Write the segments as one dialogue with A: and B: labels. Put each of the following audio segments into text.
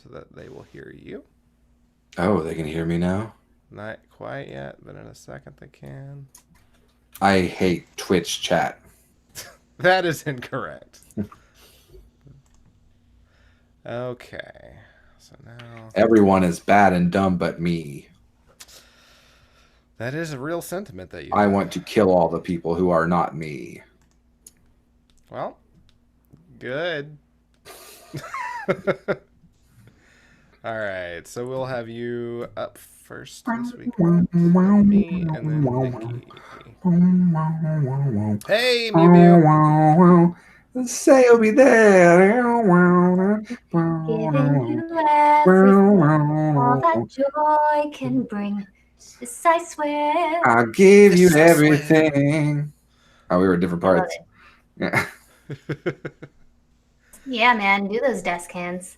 A: so that they will hear you.
B: Oh, they can hear me now?
A: Not quite yet, but in a second they can.
B: I hate Twitch chat.
A: That is incorrect. Okay. So now...
B: Everyone is bad and dumb but me.
A: That is a real sentiment that you
B: I
A: have.
B: want to kill all the people who are not me.
A: Well, good. All right, so we'll have you up first this week. Me and then Nikki. Hey, Mew Mew.
B: Say you'll be there.
C: Giving you everything, all that joy can bring. This I swear.
B: I'll give
A: This
B: you
A: I swear.
B: everything. Oh, we were different
C: I love
B: parts.
C: it.
B: Yeah.
C: Yeah, man, do those desk hands.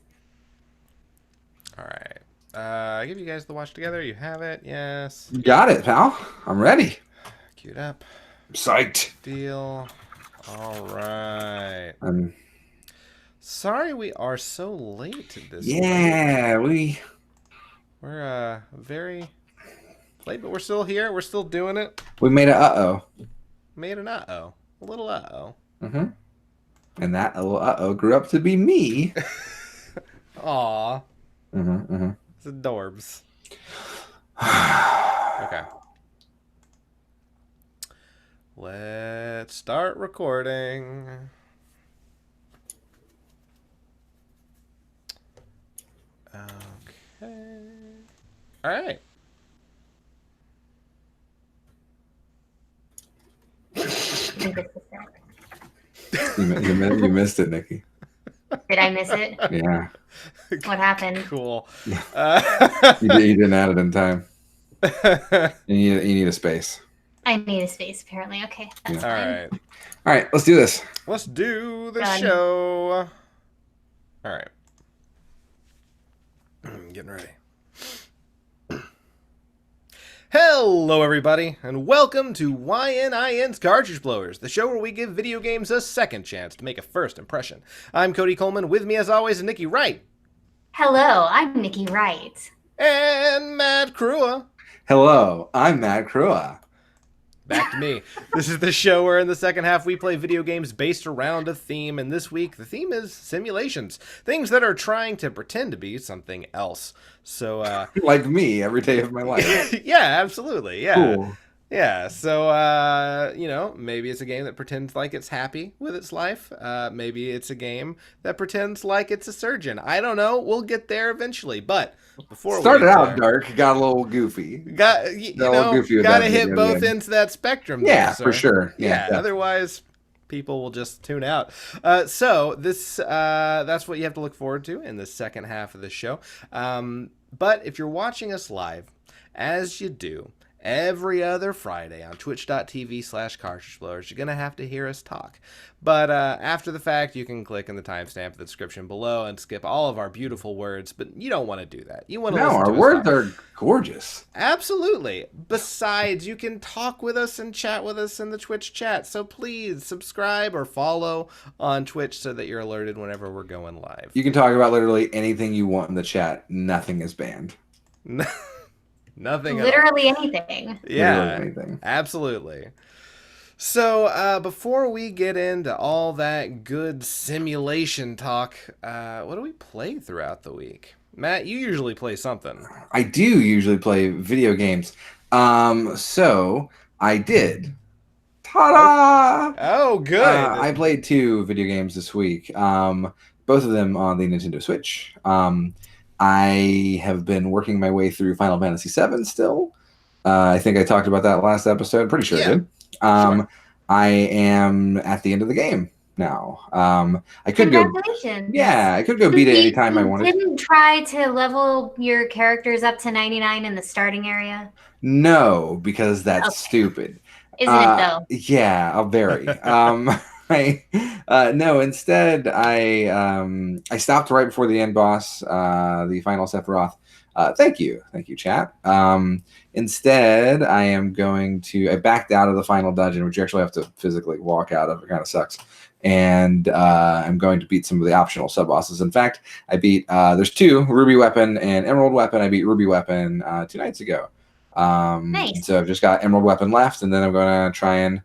A: All right. I give you guys the watch together. You have it. Yes.
B: You got it, pal. I'm ready.
A: Queued up.
B: I'm psyched.
A: Deal. All right.
B: I'm
A: Sorry we are so late this week.
B: Yeah,
A: We're very late, but we're still here. We're still doing it.
B: we made a uh-oh.
A: Made an uh-oh. A little uh-oh.
B: Mm-hmm. And that little uh-oh grew up to be me.
A: Aw.
B: Mm-hmm, mm-hmm.
A: It's adorbs. Okay. Let's start recording. Okay. All right.
B: You missed it, Nikki.
C: Did I miss it?
B: Yeah.
C: What happened?
A: Cool.
B: You didn't add it in time. You need a space.
C: I need a space, apparently. Okay, that's
A: All
C: fine.
A: right.
B: All right, let's do this.
A: Let's do the
C: Done.
A: show. All right. Getting ready. Hello, everybody, and welcome to YNIN's Cartridge Blowers, the show where we give video games a second chance to make a first impression. I'm Cody Coleman. With me, as always, is Nikki Wright.
C: Hello, I'm Nikki Wright.
A: And Matt Crua.
B: Hello, I'm Matt Crua.
A: Back to me. This is the show where in the second half we play video games based around a theme, and this week the theme is simulations. Things that are trying to pretend to be something else. So,
B: Like me every day of my life.
A: yeah, absolutely. Yeah.
B: Cool.
A: Yeah, so, maybe it's a game that pretends like it's happy with its life. Maybe it's a game that pretends like it's a surgeon. I don't know. We'll get there eventually. But before
B: Started
A: we get
B: out
A: there,
B: dark, got a little goofy.
A: gotta hit both ends of that spectrum.
B: Yeah,
A: though,
B: for
A: sir.
B: sure.
A: Yeah, otherwise people will just tune out. So that's what you have to look forward to in the second half of the show. But if you're watching us live, as you do every other Friday on twitch.tv/cartridge blowers, you're going to have to hear us talk. But after the fact, you can click in the timestamp in the description below and skip all of our beautiful words, but you don't want to do that. You want to listen to
B: our
A: us
B: words
A: talk.
B: are gorgeous.
A: Absolutely. Besides, you can talk with us and chat with us in the Twitch chat. So please subscribe or follow on Twitch so that you're alerted whenever we're going live.
B: You can talk about literally anything you want in the chat. Nothing is banned.
A: Nothing.
C: Literally anything.
A: Yeah,
B: Literally anything.
A: absolutely. So before we get into all that good simulation talk, what do we play throughout the week? Matt, you usually play something.
B: I do usually play video games. So I did. Ta-da!
A: Oh, good.
B: I played 2 video games this week. Both of them on the Nintendo Switch. I have been working my way through Final Fantasy VII still. I think I talked about that last episode. Pretty sure I did.
A: Sure.
B: I am at the end of the game now. I could go.
C: Congratulations.
B: Yeah, I could go beat it anytime I wanted.
C: Didn't try to level your characters up to 99 in the starting area?
B: No, because that's
C: Okay.
B: stupid.
C: Isn't it though?
B: Yeah, I'll vary. No, instead I stopped right before the end boss, the final Sephiroth. Thank you, chat. Instead, I backed out of the final dungeon, which you actually have to physically walk out of. It kind of sucks. and I'm going to beat some of the optional sub bosses. In fact, I beat there's two, Ruby Weapon and Emerald Weapon. I beat Ruby Weapon 2 nights ago.
C: Nice.
B: So I've just got Emerald Weapon left, and then I'm going to try and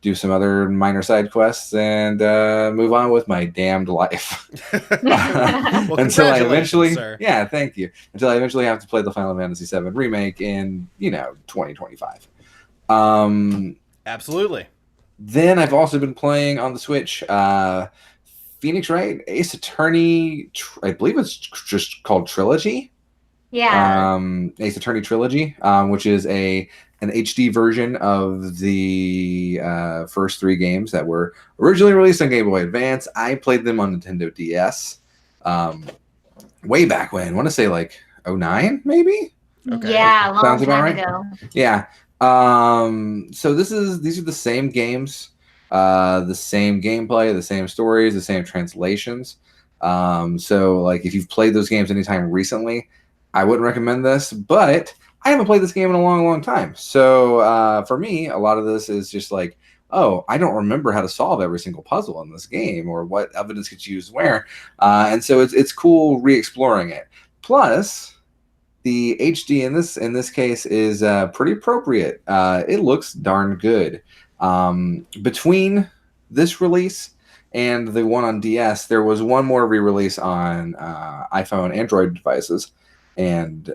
B: do some other minor side quests and move on with my damned life.
A: Well,
B: Until I
A: congratulations,
B: eventually,
A: sir.
B: yeah, thank you. Until I eventually have to play the Final Fantasy VII remake in 2025.
A: Absolutely.
B: Then I've also been playing on the Switch Phoenix Wright Ace Attorney. I believe it's just called Trilogy.
C: Yeah.
B: Ace Attorney Trilogy, which is an HD version of the first 3 games that were originally released on Game Boy Advance. I played them on Nintendo DS way back when. I want to say like 09, maybe?
A: Okay.
C: Yeah, a long
B: Sounds about
C: time
B: right.
C: ago.
B: Yeah. So these are the same games, the same gameplay, the same stories, the same translations. So like if you've played those games anytime recently, I wouldn't recommend this, but I haven't played this game in a long, long time. So for me, a lot of this is just like, oh, I don't remember how to solve every single puzzle in this game or what evidence gets used where. And so it's cool re-exploring it. Plus, the HD in this case is pretty appropriate. It looks darn good. Between this release and the one on DS, there was one more re-release on iPhone, Android devices, and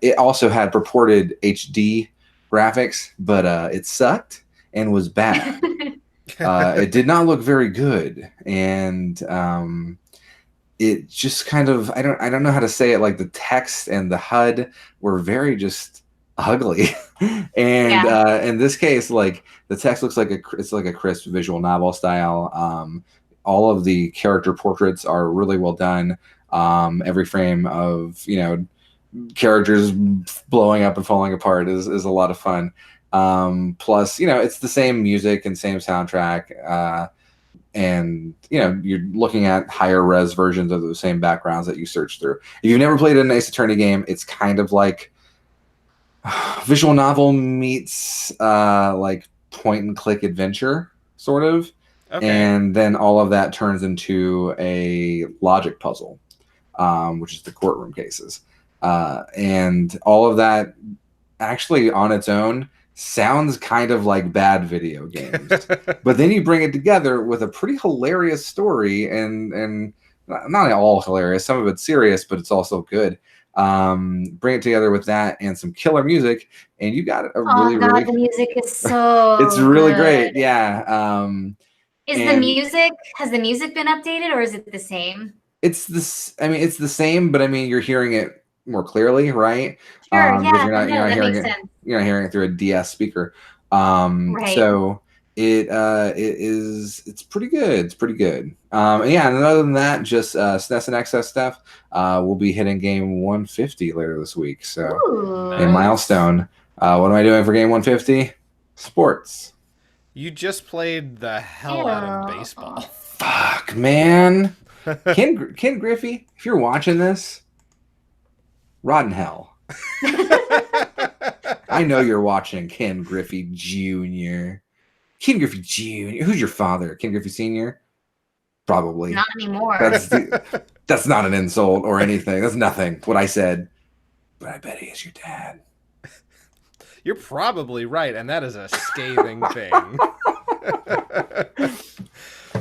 B: it also had purported HD graphics, but it sucked and was bad. It did not look very good, and it just kind of I don't know how to say it. Like the text and the HUD were very just ugly, and in this case, like the text looks like it's like a crisp visual novel style. All of the character portraits are really well done. Every frame of characters blowing up and falling apart is a lot of fun. Plus, it's the same music and same soundtrack. And you're looking at higher res versions of the same backgrounds that you search through. If you've never played an Ace Attorney game, it's kind of like visual novel meets like point and click adventure, sort of.
A: Okay.
B: And then all of that turns into a logic puzzle, which is the courtroom cases. And all of that actually on its own sounds kind of like bad video games. But then you bring it together with a pretty hilarious story, and not all hilarious. Some of it's serious, but it's also good. Bring it together with that and some killer music, and you got a really
C: the music is so
B: it's really
C: good.
B: great. Yeah.
C: Has the music been updated, or is it the same?
B: It's this. I mean, it's the same, but I mean, you're hearing it more clearly, right?
C: Sure.
B: Because
C: Yeah.
B: you're not hearing
C: makes
B: it.
C: sense.
B: You're not hearing it through a DS speaker.
C: Right.
B: So it's pretty good. It's pretty good. And yeah, and other than that, just SNES and XS stuff. We'll be hitting game 150 later this week. So
C: Ooh.
B: a milestone. What am I doing for game 150? Sports.
A: You just played the hell out of
C: Ew.
A: baseball.
B: Fuck, man. Ken Griffey, if you're watching this, rot in hell. I know you're watching, Ken Griffey Jr. Ken Griffey Jr. Who's your father? Ken Griffey Sr.? Probably.
C: Not anymore.
B: That's not an insult or anything. That's nothing. What I said. But I bet he is your dad.
A: You're probably right, and that is a scathing thing.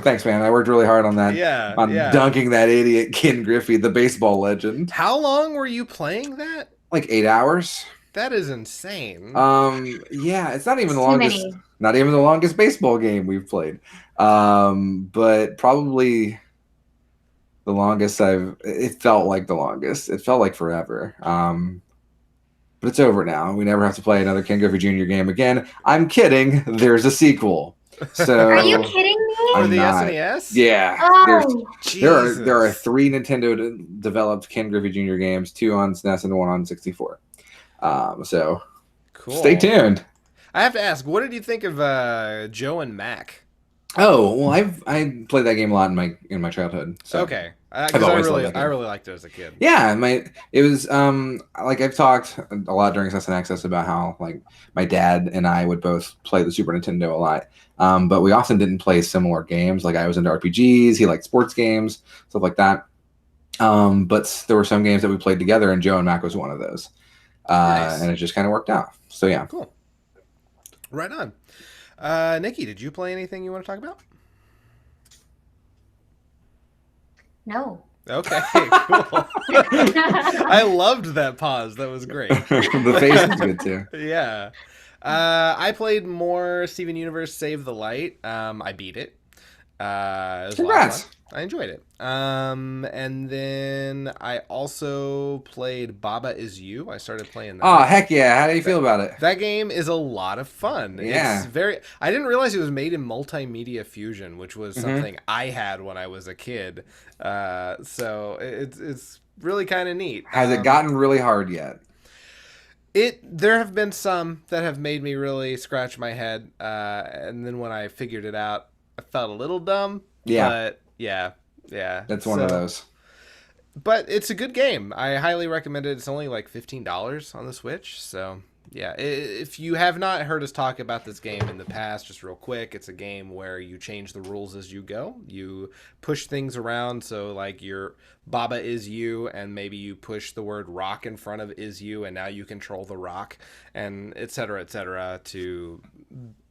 B: Thanks, man. I worked really hard on that.
A: Yeah.
B: Dunking that idiot Ken Griffey, the baseball legend.
A: How long were you playing that?
B: Like 8 hours.
A: That is insane.
B: Yeah, it's not even the
C: Too
B: longest.
C: many.
B: Not even the longest baseball game we've played. But probably the longest it felt like the longest. It felt like forever. But it's over now. We never have to play another Ken Griffey Jr. game again. I'm kidding. There's a sequel. So
C: Are you kidding me?
A: For
B: I'm
A: the
B: not.
A: SNES?
B: Yeah.
C: Oh,
B: There are 3 Nintendo developed Ken Griffey Jr. games, 2 on SNES and 1 on 64. So
A: Cool.
B: stay tuned.
A: I have to ask, what did you think of Joe and Mac?
B: Oh well, I played that game a lot in my childhood. So.
A: Okay. Because
B: always loved that
A: I
B: game.
A: really liked it as a kid.
B: Yeah, it was like I've talked a lot during Session Access about how like my dad and I would both play the Super Nintendo a lot, but we often didn't play similar games. Like I was into RPGs, he liked sports games, stuff like that. But there were some games that we played together, and Joe and Mac was one of those,
A: Nice.
B: and it just kind of worked out. So yeah,
A: Cool. Right on. Nikki, did you play anything you want to talk about?
C: No.
A: Okay, cool. I loved that pause. That was great.
B: the face is good too.
A: Yeah. I played more Steven Universe Save the Light. I beat it. It was a lot of
B: Congrats.
A: fun. I enjoyed it. And then I also played Baba Is You. I started playing that.
B: Oh heck yeah! How do you feel about it?
A: That game is a lot of fun.
B: Yeah.
A: It's I didn't realize it was made in Multimedia Fusion, which was something I had when I was a kid. So it's really kind of neat.
B: Has it gotten really hard yet?
A: There have been some that have made me really scratch my head, and then when I figured it out, I felt a little dumb.
B: Yeah.
A: But yeah.
B: That's one of those.
A: But it's a good game. I highly recommend it. It's only like $15 on the Switch. So yeah, if you have not heard us talk about this game in the past, just real quick, it's a game where you change the rules as you go. You push things around. So like your Baba is you, and maybe you push the word rock in front of is you, and now you control the rock, and et cetera, to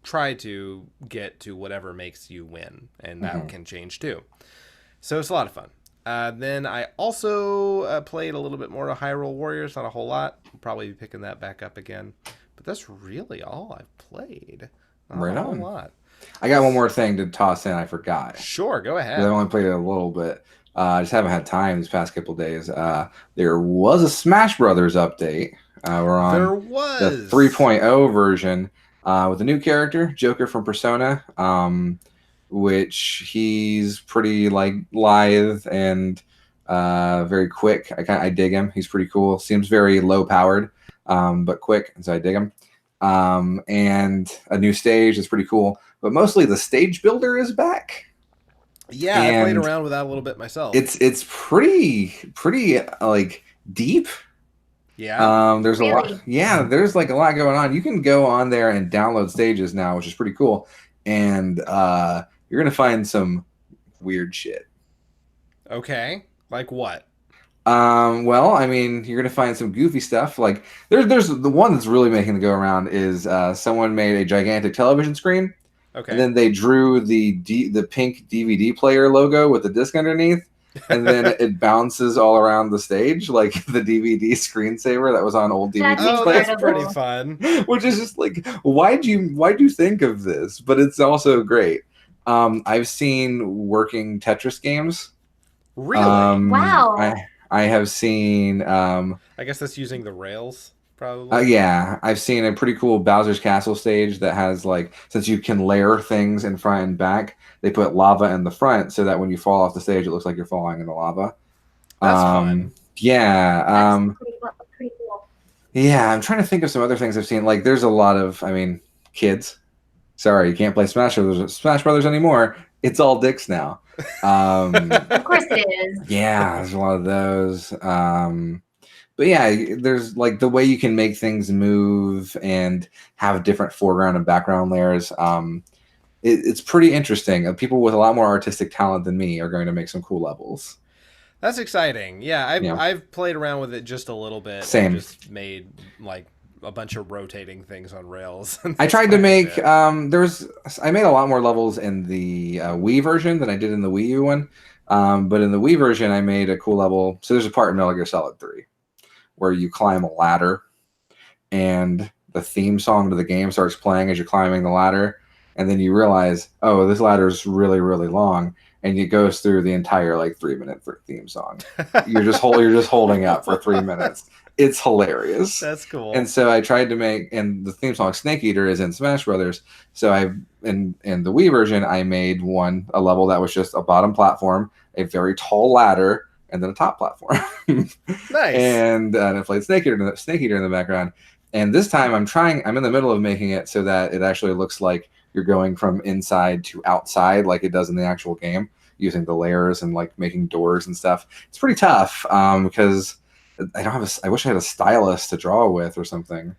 A: try to get to whatever makes you win. And that can change too. So it's a lot of fun. Then I also played a little bit more of Hyrule Warriors, not a whole lot. I'll probably be picking that back up again. But that's really all I've played. Not
B: Right
A: a
B: on.
A: whole lot.
B: I got one more thing to toss in. I forgot.
A: Sure, go ahead.
B: I only played it a little bit. I just haven't had time these past couple days. There was a Smash Brothers update. We're on
A: There was
B: the 3.0 version with a new character, Joker from Persona, which he's pretty like lithe and very quick. I dig him. He's pretty cool. Seems very low powered, but quick, and so I dig him. And a new stage is pretty cool. But mostly the stage builder is back.
A: Yeah, I played
B: and
A: around with that a little bit myself.
B: It's pretty like deep.
A: Yeah.
B: There's a
C: Really?
B: lot. Yeah, there's like a lot going on. You can go on there and download stages now, which is pretty cool. And you're gonna find some weird shit.
A: Okay. Like what?
B: Well, I mean, you're gonna find some goofy stuff. Like there's the one that's really making the go around is someone made a gigantic television screen,
A: Okay.
B: and then they drew the pink DVD player logo with the disc underneath, and then it bounces all around the stage like the DVD screensaver that was on old DVD
C: That's
A: Oh,
B: players.
A: that's
C: incredible.
A: pretty fun.
B: Which is just like, why'd you think of this? But it's also great. I've seen working Tetris games.
A: Really?
C: Wow.
B: I have seen.
A: I guess that's using the rails, probably.
B: Yeah, I've seen a pretty cool Bowser's Castle stage that has like, since you can layer things in front and back, they put lava in the front so that when you fall off the stage, it looks like you're falling into lava.
A: That's fun.
B: Yeah.
C: That's pretty cool.
B: Yeah, I'm trying to think of some other things I've seen. Like, there's a lot of, I mean, kids. Sorry, you can't play Smash Brothers anymore. It's all dicks now.
C: Of course it is.
B: Yeah, there's a lot of those. But yeah, there's like the way you can make things move and have different foreground and background layers. It's pretty interesting. People with a lot more artistic talent than me are going to make some cool levels.
A: That's exciting. Yeah,
B: Yeah.
A: I've played around with it just a little bit.
B: Same.
A: And just made like a bunch of rotating things on rails.
B: I tried to make I made a lot more levels in the Wii version than I did in the Wii U one. But in the Wii version, I made a cool level. So there's a part in Metal Gear Solid 3 where you climb a ladder, and the theme song to the game starts playing as you're climbing the ladder, and then you realize, oh, this ladder is really, really long, and it goes through the entire like 3-minute theme song. You're just holding up for 3 minutes. It's hilarious.
A: That's cool.
B: And so I tried to make, and the theme song Snake Eater is in Smash Brothers. So in the Wii version, I made a level that was just a bottom platform, a very tall ladder, and then a top platform.
A: Nice.
B: And it played Snake Eater in the background. And this time I'm in the middle of making it so that it actually looks like you're going from inside to outside like it does in the actual game. using the layers and like making doors and stuff. It's pretty tough because I don't have I wish I had a stylus to draw with or something.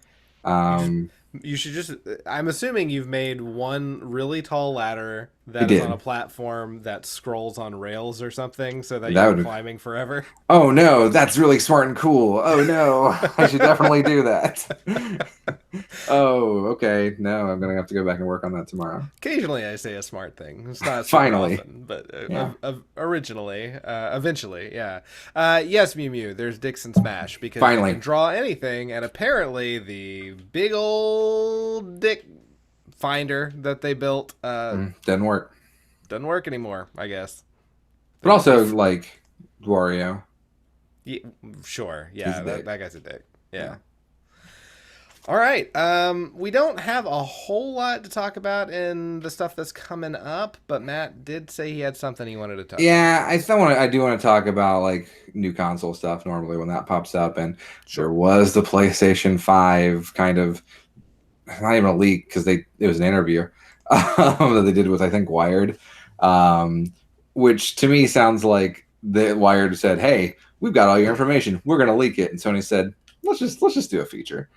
A: You should just. I'm assuming you've made one really tall ladder
B: I
A: that is
B: did.
A: on a platform that scrolls on rails or something, so that
B: That
A: you're
B: would-
A: climbing forever.
B: Oh no, that's really smart and cool. Oh no, I should definitely do that. Oh, okay. No, I'm gonna have to go back and work on that tomorrow.
A: Occasionally, I say a smart thing. It's not super
B: Finally.
A: often, but
B: Yeah.
A: originally, eventually, yeah. Yes, Mew Mew. There's Dixon Smash because
B: Finally.
A: you can draw anything, and apparently the big old dick finder that they built
B: Doesn't work.
A: doesn't work anymore. I guess.
B: But also like Wario.
A: Yeah, sure.
B: He's
A: Yeah,
B: a dick.
A: that guy's a dick. Yeah.
B: Yeah.
A: All right. We don't have a whole lot to talk about in the stuff that's coming up, but Matt did say he had something he wanted to talk.
B: Yeah, I do want to talk about like new console stuff normally when that pops up, and there was the PlayStation 5 kind of not even a leak because it was an interview that they did with I think Wired, which to me sounds like the Wired said, "Hey, we've got all your information, we're gonna leak it," and Sony said, "Let's just do a feature."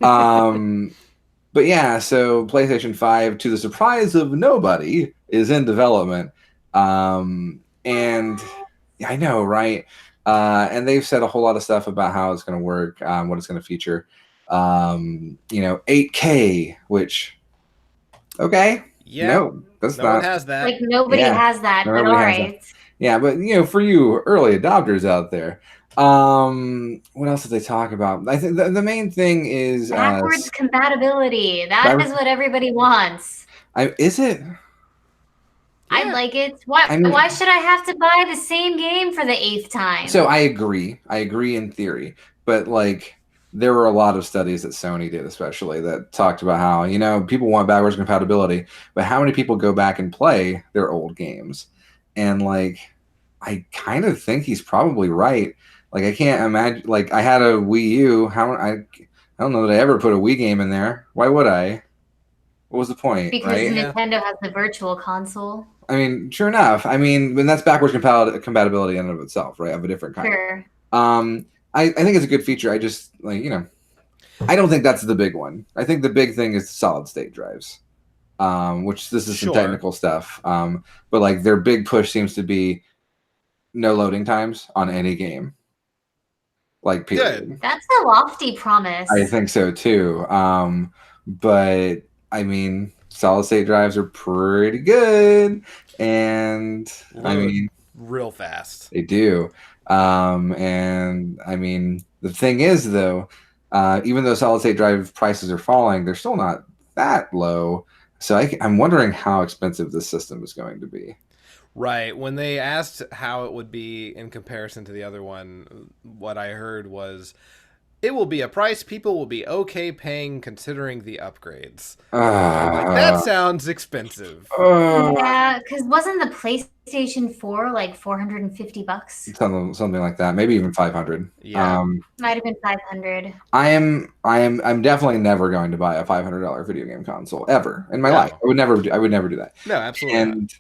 B: But yeah, so PlayStation 5, to the surprise of nobody, is in development. And I know, right? And they've said a whole lot of stuff about how it's going to work, what it's going to feature. 8K, which, okay.
A: Yeah.
B: No, that's
A: No
B: not.
A: one has that.
C: Like nobody
B: Yeah.
C: has that, but
B: Nobody
C: all
B: has that.
C: right.
B: Yeah, but for you early adopters out there, what else did they talk about? I think the main thing is
C: Backwards compatibility. That is what everybody wants.
B: is it?
C: I like it. Why?
B: I mean-
C: Why should I have to buy the same game for the 8th time?
B: So I agree in theory, but like there were a lot of studies that Sony did, especially that talked about how people want backwards compatibility, but how many people go back and play their old games? And like, I kind of think he's probably right. Like, I can't imagine. Like, I had a Wii U. I don't know that I ever put a Wii game in there. Why would I? What was the point?
C: because
B: right?
C: Nintendo has the virtual console.
B: I mean, sure enough. I mean, when that's backwards compatibility in and of itself, right? Of a different kind.
C: Sure.
B: I think it's a good feature. I just like I don't think that's the big one. I think the big thing is solid state drives, which this is some
A: Sure.
B: technical stuff. But like their big push seems to be no loading times on any game. Like period.
A: Good.
C: That's a lofty promise.
B: I think so too. But I mean, solid state drives are pretty good, and I
A: Load
B: mean.
A: real fast.
B: They do. And I mean, the thing is, though, even though solid state drive prices are falling, they're still not that low. So I'm wondering how expensive this system is going to be.
A: Right. When they asked how it would be in comparison to the other one, what I heard was it will be a price people will be okay paying considering the upgrades. Like, that sounds expensive.
C: Yeah, because wasn't the PlayStation 4 like $450?
B: Something like that. Maybe even 500.
A: Yeah.
C: Might have been 500.
B: I'm definitely never going to buy a $500 video game console ever in my
A: No.
B: life. I would never do that.
A: No, absolutely not.
B: And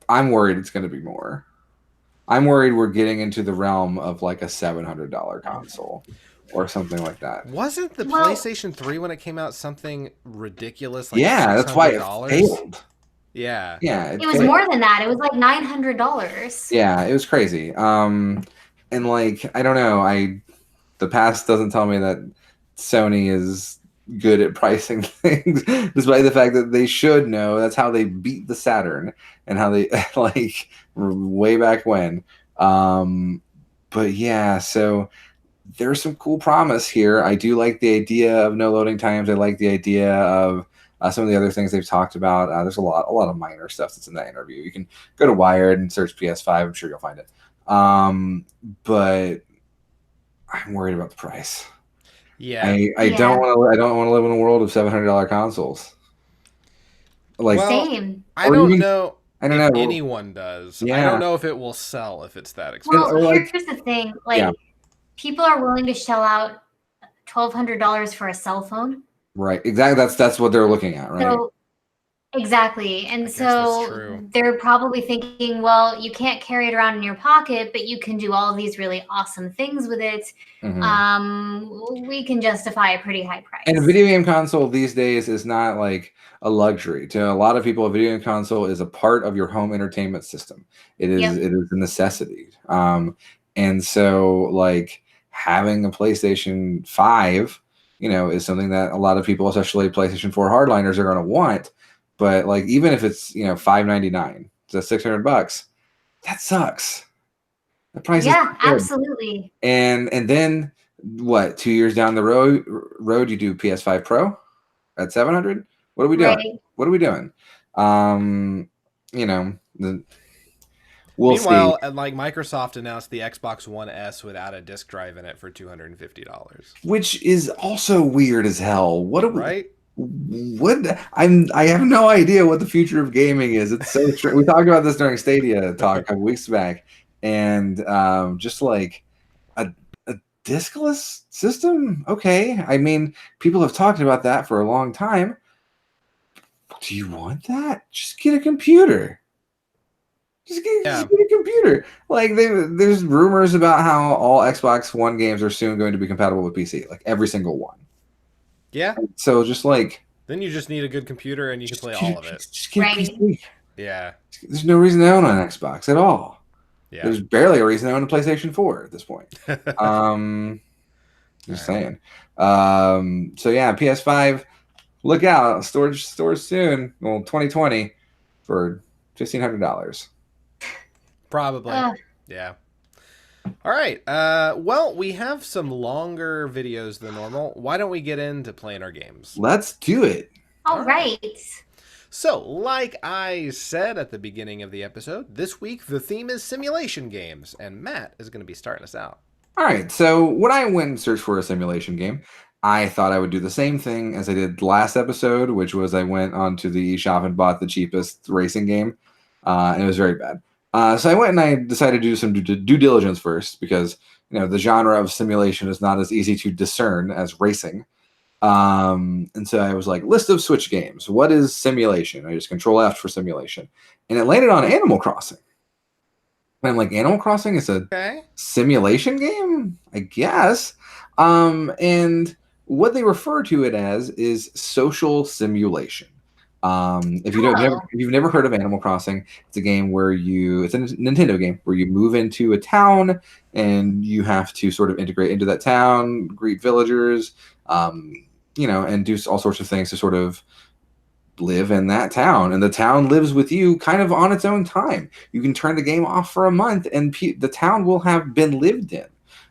B: I'm worried it's going to be more. I'm worried we're getting into the realm of like a $700 console or something like that.
A: Wasn't the
C: Well-
A: PlayStation 3 when it came out something ridiculous? Like
B: Yeah, that's why it
A: $600?
B: failed.
A: Yeah.
B: Yeah,
C: It was
B: failed.
C: more than that. It was like $900.
B: Yeah, it was crazy. And like I don't know, the past doesn't tell me that Sony is good at pricing things, despite the fact that they should know. That's how they beat the Saturn and how they like way back when. But yeah, so there's some cool promise here. I do like the idea of no loading times. I like the idea of some of the other things they've talked about. There's a lot of minor stuff that's in that interview. You can go to Wired and search PS5. I'm sure you'll find it. But I'm worried about the price.
A: Yeah.
B: I don't want to live in a world of $700 consoles. Like
A: Well,
C: Same.
A: I
B: or
A: don't
B: even-
A: know
B: I don't
A: if
B: know.
A: anyone does. I
B: Yeah.
A: don't know if it will sell if it's that expensive.
C: Well,
B: or like-
C: here's the thing. Like,
B: Yeah.
C: people are willing to shell out $1,200 for a cell phone.
B: Right, exactly. That's what they're looking at, right?
C: So, Exactly.
A: I
C: And
A: guess that's
C: so
A: true.
C: they're probably thinking, well, you can't carry it around in your pocket, but you can do all of these really awesome things with it.
B: Mhm.
C: We can justify a pretty high
B: And a
C: price.
B: video game console these days is not like a luxury. To a lot of people, a video game console is a part of your home entertainment system.
C: Yep.
B: It is a necessity. And so like having a PlayStation 5, you know, is something that a lot of people, especially PlayStation 4 hardliners, are going to want. But like even if it's, you know, $599, so $600, that sucks. The price is
C: Yeah,
B: good.
C: absolutely.
B: And then what? 2 years down the road, you do PS5 Pro at 700. What are we doing?
C: Right.
B: What are we doing? Um, you know, we'll see.
A: Meanwhile, like Microsoft announced the Xbox One S without a disc drive in it for $250.
B: Which is also weird as hell. What do we?
A: Right?
B: What I have no idea what the future of gaming is. It's so strange. We talked about this during Stadia talk a couple weeks back, and just like a discless system. Okay, I mean, people have talked about that for a long time. Do you want that? Just get a computer. Just get a computer. Like there's rumors about how all Xbox One games are soon going to be compatible with PC, like every single one.
A: Yeah.
B: So just like
A: Then you just need a good computer and you can play all of it.
B: Just get
C: Right.
B: a PC.
A: Yeah.
B: There's no reason to own an Xbox at all.
A: Yeah.
B: There's barely a reason to own a PlayStation 4 at this point. Just saying. So yeah, PS5. Look out! Stores soon. Well, 2020 for $1,500.
A: Probably. Yeah. All right. Well, we have some longer videos than normal. Why don't we get into playing our games?
B: Let's do it.
C: All right.
A: So, like I said at the beginning of the episode, this week the theme is simulation games, and Matt is going to be starting us out.
B: All right. So when I went and searched for a simulation game, I thought I would do the same thing as I did last episode, which was I went onto the eShop and bought the cheapest racing game, and it was very bad. So I went and I decided to do some due diligence first because you know the genre of simulation is not as easy to discern as racing. And so I was like, list of Switch games. What is simulation? I just Control F for simulation, and it landed on Animal Crossing. And I'm like, Animal Crossing is a simulation game, I guess. And what they refer to it as is social simulation. If you've never heard of Animal Crossing, it's a game where it's a Nintendo game where you move into a town and you have to sort of integrate into that town, greet villagers, you know, and do all sorts of things to sort of live in that town, and the town lives with you kind of on its own time. You can turn the game off for a month and the town will have been lived in.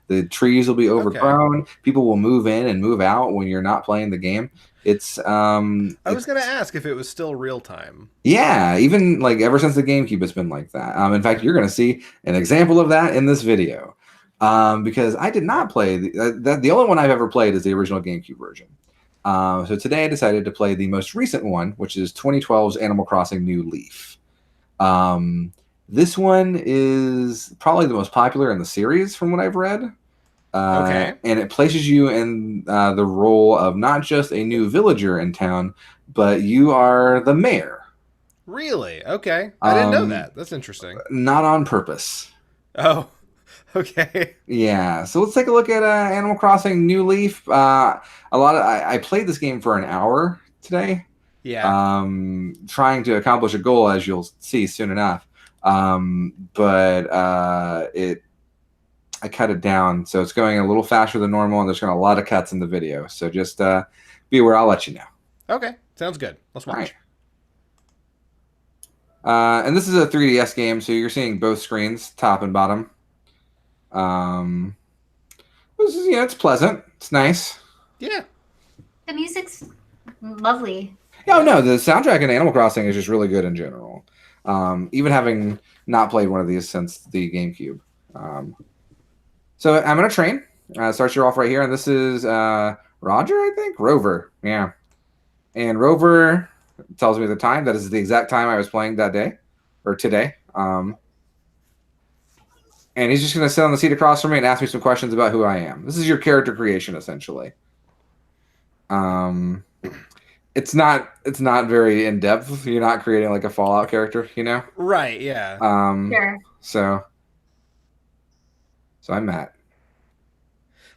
B: The trees will be overgrown. People will move in and move out when you're not playing the game. It's
A: I was going to ask if it was still real time.
B: Yeah, even like ever since the GameCube, it's been like that. In fact, you're going to see an example of that in this video, because I did not play the only one I've ever played is the original GameCube version. So today I decided to play the most recent one, which is 2012's Animal Crossing New Leaf. This one is probably the most popular in the series from what I've read. And it places you in the role of not just a new villager in town, but you are the mayor.
A: Really? Okay. I didn't know that. That's interesting.
B: Not on purpose.
A: Oh, okay.
B: Yeah. So let's take a look at Animal Crossing New Leaf. I played this game for an hour today.
A: Yeah.
B: Trying to accomplish a goal, as you'll see soon enough. I cut it down, so it's going a little faster than normal, and there's going to be a lot of cuts in the video. So just be aware. I'll let you know.
A: Okay. Sounds good. Let's watch.
B: All right. And this is a 3DS game, so you're seeing both screens, top and bottom. This is, it's pleasant. It's nice.
A: Yeah.
C: The music's lovely.
B: Oh no, the soundtrack in Animal Crossing is just really good in general. Even having not played one of these since the GameCube. So I'm in a train. Starts you off right here, and this is Roger, I think? Rover, yeah. And Rover tells me the time. That is the exact time I was playing that day, or today. And he's just going to sit on the seat across from me and ask me some questions about who I am. This is your character creation, essentially. it's not very in depth. You're not creating like a Fallout character, you know.
A: Right, yeah.
C: Sure.
B: So I'm Matt.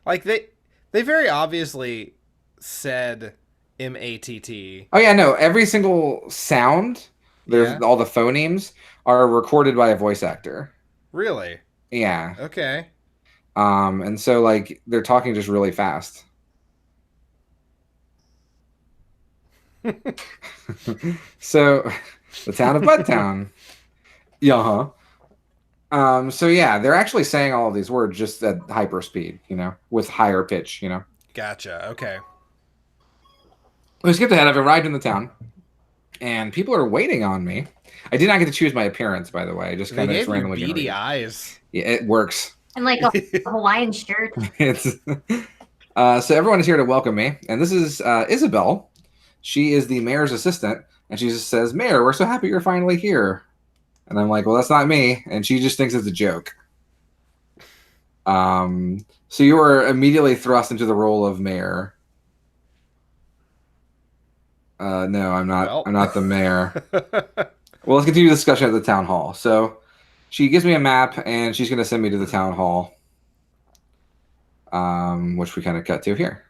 A: Like they very obviously said MATT.
B: Oh yeah, no. Every single sound, there's
A: Yeah.
B: all the phonemes are recorded by a voice actor.
A: Really?
B: Yeah.
A: Okay.
B: And so like they're talking just really fast. So the town of Budtown. Yeah. So yeah, they're actually saying all of these words just at hyper speed, you know, with higher pitch, you know.
A: Gotcha. Okay.
B: We skipped ahead. I've arrived in the town, and people are waiting on me. I did not get to choose my appearance, by the way. I just
A: They
B: kind of
A: gave
B: just
A: you
B: randomly.
A: beady eyes.
B: Yeah, it works.
C: And like a Hawaiian shirt.
B: It's so everyone is here to welcome me, and this is Isabel. She is the mayor's assistant, and she just says, "Mayor, we're so happy you're finally here." And I'm like, "Well, that's not me," and she just thinks it's a joke. So you were immediately thrust into the role of mayor. No, I'm not.
A: Well.
B: I'm not the mayor. Well, let's continue the discussion at the town hall. So she gives me a map, and she's going to send me to the town hall, which we kind of cut to here.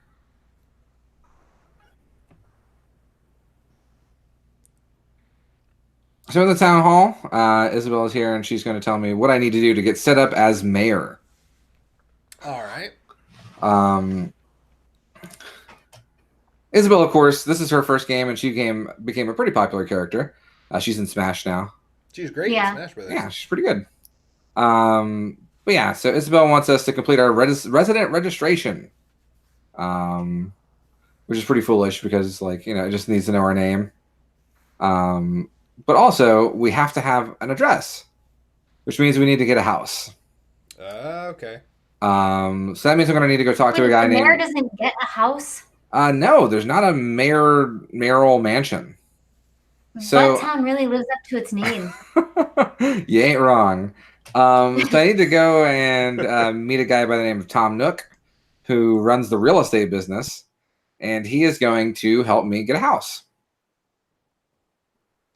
B: So in the town hall, Isabel is here, and she's going to tell me what I need to do to get set up as mayor.
A: All right.
B: Isabel, of course, this is her first game, and she became a pretty popular character. She's in Smash now.
A: She's great
C: Yeah.
A: in Smash Brothers.
B: Yeah, she's pretty good. But yeah, so Isabel wants us to complete our resident registration, which is pretty foolish because, like, you know, it just needs to know our name. But also, we have to have an address, which means we need to get a house.
A: Okay.
B: So that means I'm going to need to go talk to a guy
C: the
B: named...
C: mayor doesn't get a house.
B: No, there's not a mayoral mansion. So
C: Budtown really lives up to its name.
B: you ain't wrong. So I need to go and meet a guy by the name of Tom Nook, who runs the real estate business, and he is going to help me get a house.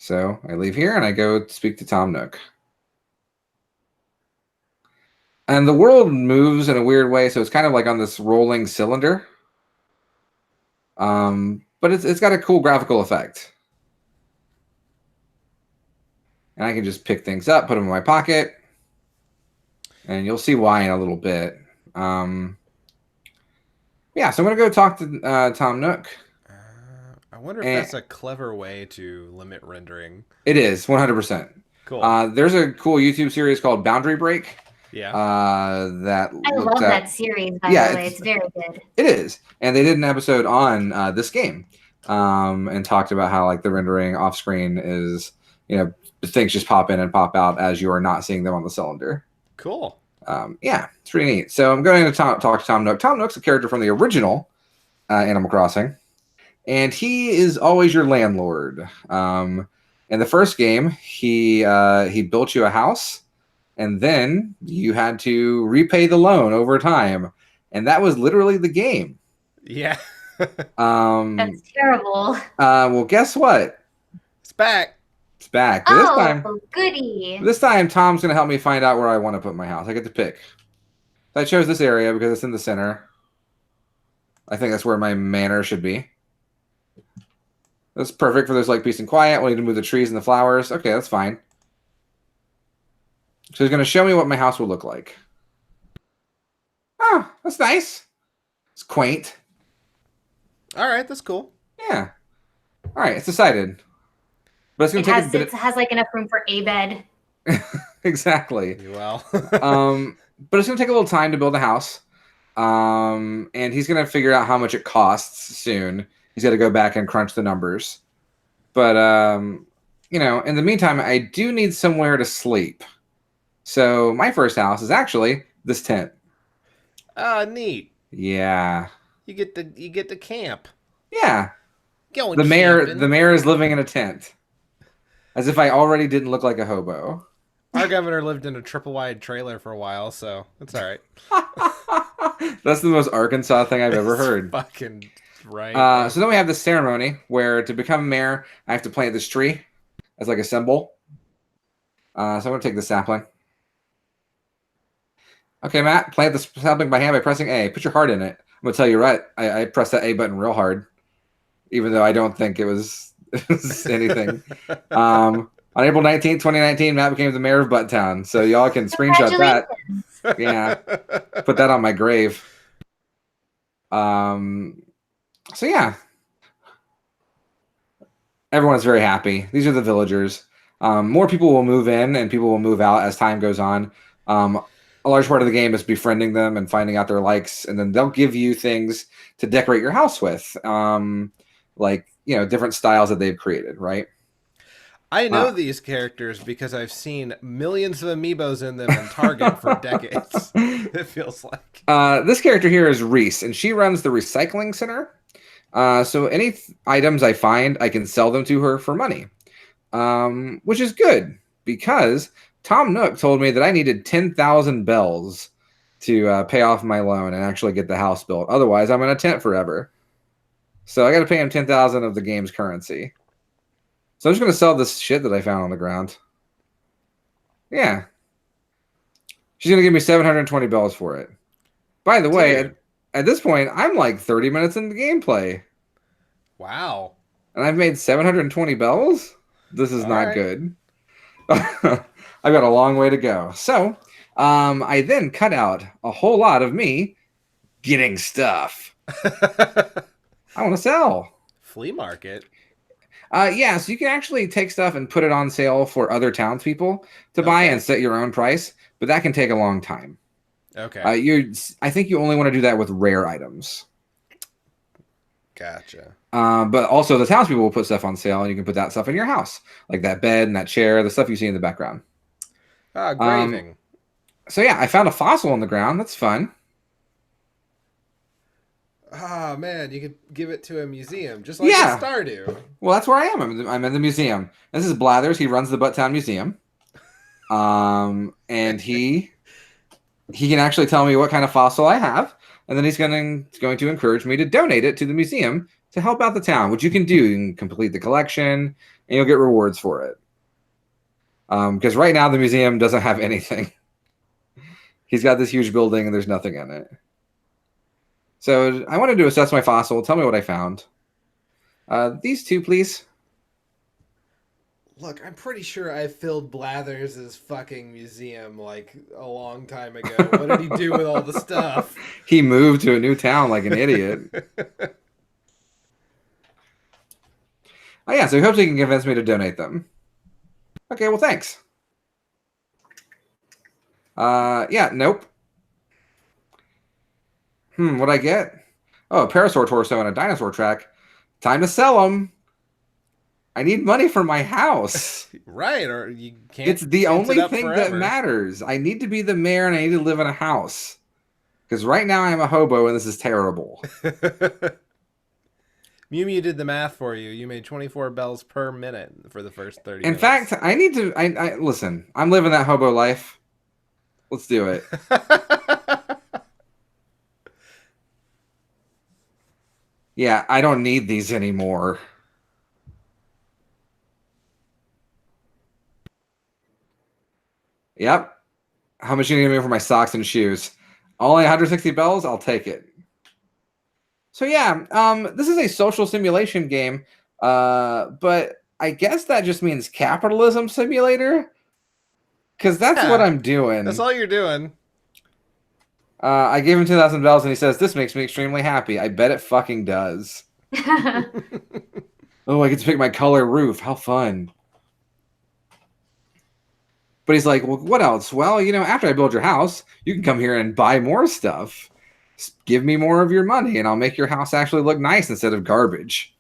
B: So I leave here and I go speak to Tom Nook. And the world moves in a weird way, so it's kind of like on this rolling cylinder. But it's got a cool graphical effect. And I can just pick things up, put them in my pocket. And you'll see why in a little bit. Yeah, so I'm going to go talk to Tom Nook.
A: I wonder if that's a clever way to limit rendering.
B: It is, 100%.
A: Cool.
B: There's a cool YouTube series called Boundary Break.
A: Yeah.
C: I love that series, by the way. It's very good.
B: It is. And they did an episode on this game and talked about how, like, the rendering off screen is, you know, things just pop in and pop out as you are not seeing them on the cylinder.
A: Cool.
B: Yeah, it's pretty neat. So I'm going to talk to Tom Nook. Tom Nook's a character from the original Animal Crossing, and he is always your landlord. In the first game, he built you a house, and then you had to repay the loan over time, and that was literally the game.
A: Yeah.
C: That's terrible.
B: Well, guess what?
A: It's back.
B: It's back. But
C: Oh, goody.
B: this time, Tom's going to help me find out where I want to put my house. I get to pick. So I chose this area because it's in the center. I think that's where my manor should be. That's perfect for this, like, peace and quiet. We need to move the trees and the flowers. Okay, that's fine. So he's going to show me what my house will look like. Oh, that's nice. It's quaint.
A: All right, that's cool.
B: Yeah. All right, it's decided. But it's going to take a bit.
C: It has like enough room for a bed.
B: Exactly.
A: Well.
B: But it's going to take a little time to build a house. And he's going to figure out how much it costs soon. He's got to go back and crunch the numbers. But, you know, in the meantime, I do need somewhere to sleep. So my first house is actually this tent.
A: Neat.
B: Yeah.
A: You get the camp.
B: Yeah.
A: Going
B: The
A: camping.
B: mayor is living in a tent. As if I already didn't look like a hobo.
A: Our governor lived in a triple wide trailer for a while, so it's all right.
B: That's the most Arkansas thing I've ever heard.
A: Fucking Right.
B: So then we have this ceremony where to become mayor, I have to plant this tree as like a symbol. So I'm going to take the sapling. Okay, Matt, plant the sapling by hand by pressing A. Put your heart in it. I'm going to tell you right, I pressed that A button real hard, even though I don't think it was anything. On April 19th, 2019, Matt became the mayor of Butttown. So y'all can screenshot that. Yeah. Put that on my grave. So yeah. Everyone's very happy. These are the villagers. More people will move in and people will move out as time goes on. A large part of the game is befriending them and finding out their likes, and then they'll give you things to decorate your house with, like different styles that they've created, right?
A: I know these characters because I've seen millions of amiibos in them in Target for decades. It feels like.
B: This character here is Reese, and she runs the recycling center. So any items I find, I can sell them to her for money, which is good because Tom Nook told me that I needed 10,000 bells to pay off my loan and actually get the house built. Otherwise, I'm in a tent forever. So I got to pay him 10,000 of the game's currency. So I'm just going to sell this shit that I found on the ground. Yeah. She's going to give me 720 bells for it. By the way, at this point, I'm like 30 minutes into gameplay.
A: Wow.
B: And I've made 720 bells? This is not good. I've got a long way to go. So I then cut out a whole lot of me getting stuff. I want to sell.
A: Flea market?
B: Yeah, so you can actually take stuff and put it on sale for other townspeople to buy and set your own price, but that can take a long time.
A: Okay.
B: I think you only want to do that with rare items.
A: Gotcha.
B: But also the townspeople will put stuff on sale, and you can put that stuff in your house, like that bed and that chair, the stuff you see in the background.
A: Graving.
B: So yeah, I found a fossil on the ground. That's fun.
A: Ah, man, you could give it to a museum, just like a Stardew.
B: Well, that's where I am. I'm in the museum. This is Blathers. He runs the Butttown Museum. And he can actually tell me what kind of fossil I have, and then he's going to encourage me to donate it to the museum to help out the town, which you can do. You can complete the collection, and you'll get rewards for it. Because right now the museum doesn't have anything. He's got this huge building, and there's nothing in it. So I wanted to assess my fossil. Tell me what I found. These two, please.
A: Look, I'm pretty sure I filled Blathers' fucking museum like a long time ago. What did he do with all the stuff?
B: He moved to a new town like an idiot. Oh yeah, so he hopes he can convince me to donate them. Okay, well thanks. Yeah, nope. What'd I get? Oh, a Parasaur torso and a dinosaur track. Time to sell them. I need money for my house.
A: Right, or you can't.
B: It's the only thing that matters. I need to be the mayor and I need to live in a house. Because right now I'm a hobo and this is terrible.
A: Mew Mew did the math for you. You made 24 bells per minute for the first 30
B: In
A: minutes.
B: fact, I need to... I listen, I'm living that hobo life. Let's do it. Yeah, I don't need these anymore. Yep. How much are you going to give me for my socks and shoes? Only 160 bells? I'll take it. So yeah, this is a social simulation game, but I guess that just means capitalism simulator, because that's what I'm doing.
A: That's all you're doing.
B: I gave him 2,000 bells, and he says, "This makes me extremely happy." I bet it fucking does. Oh, I get to pick my color roof. How fun. But he's like, well, what else? Well, after I build your house, you can come here and buy more stuff. Just give me more of your money, and I'll make your house actually look nice instead of garbage.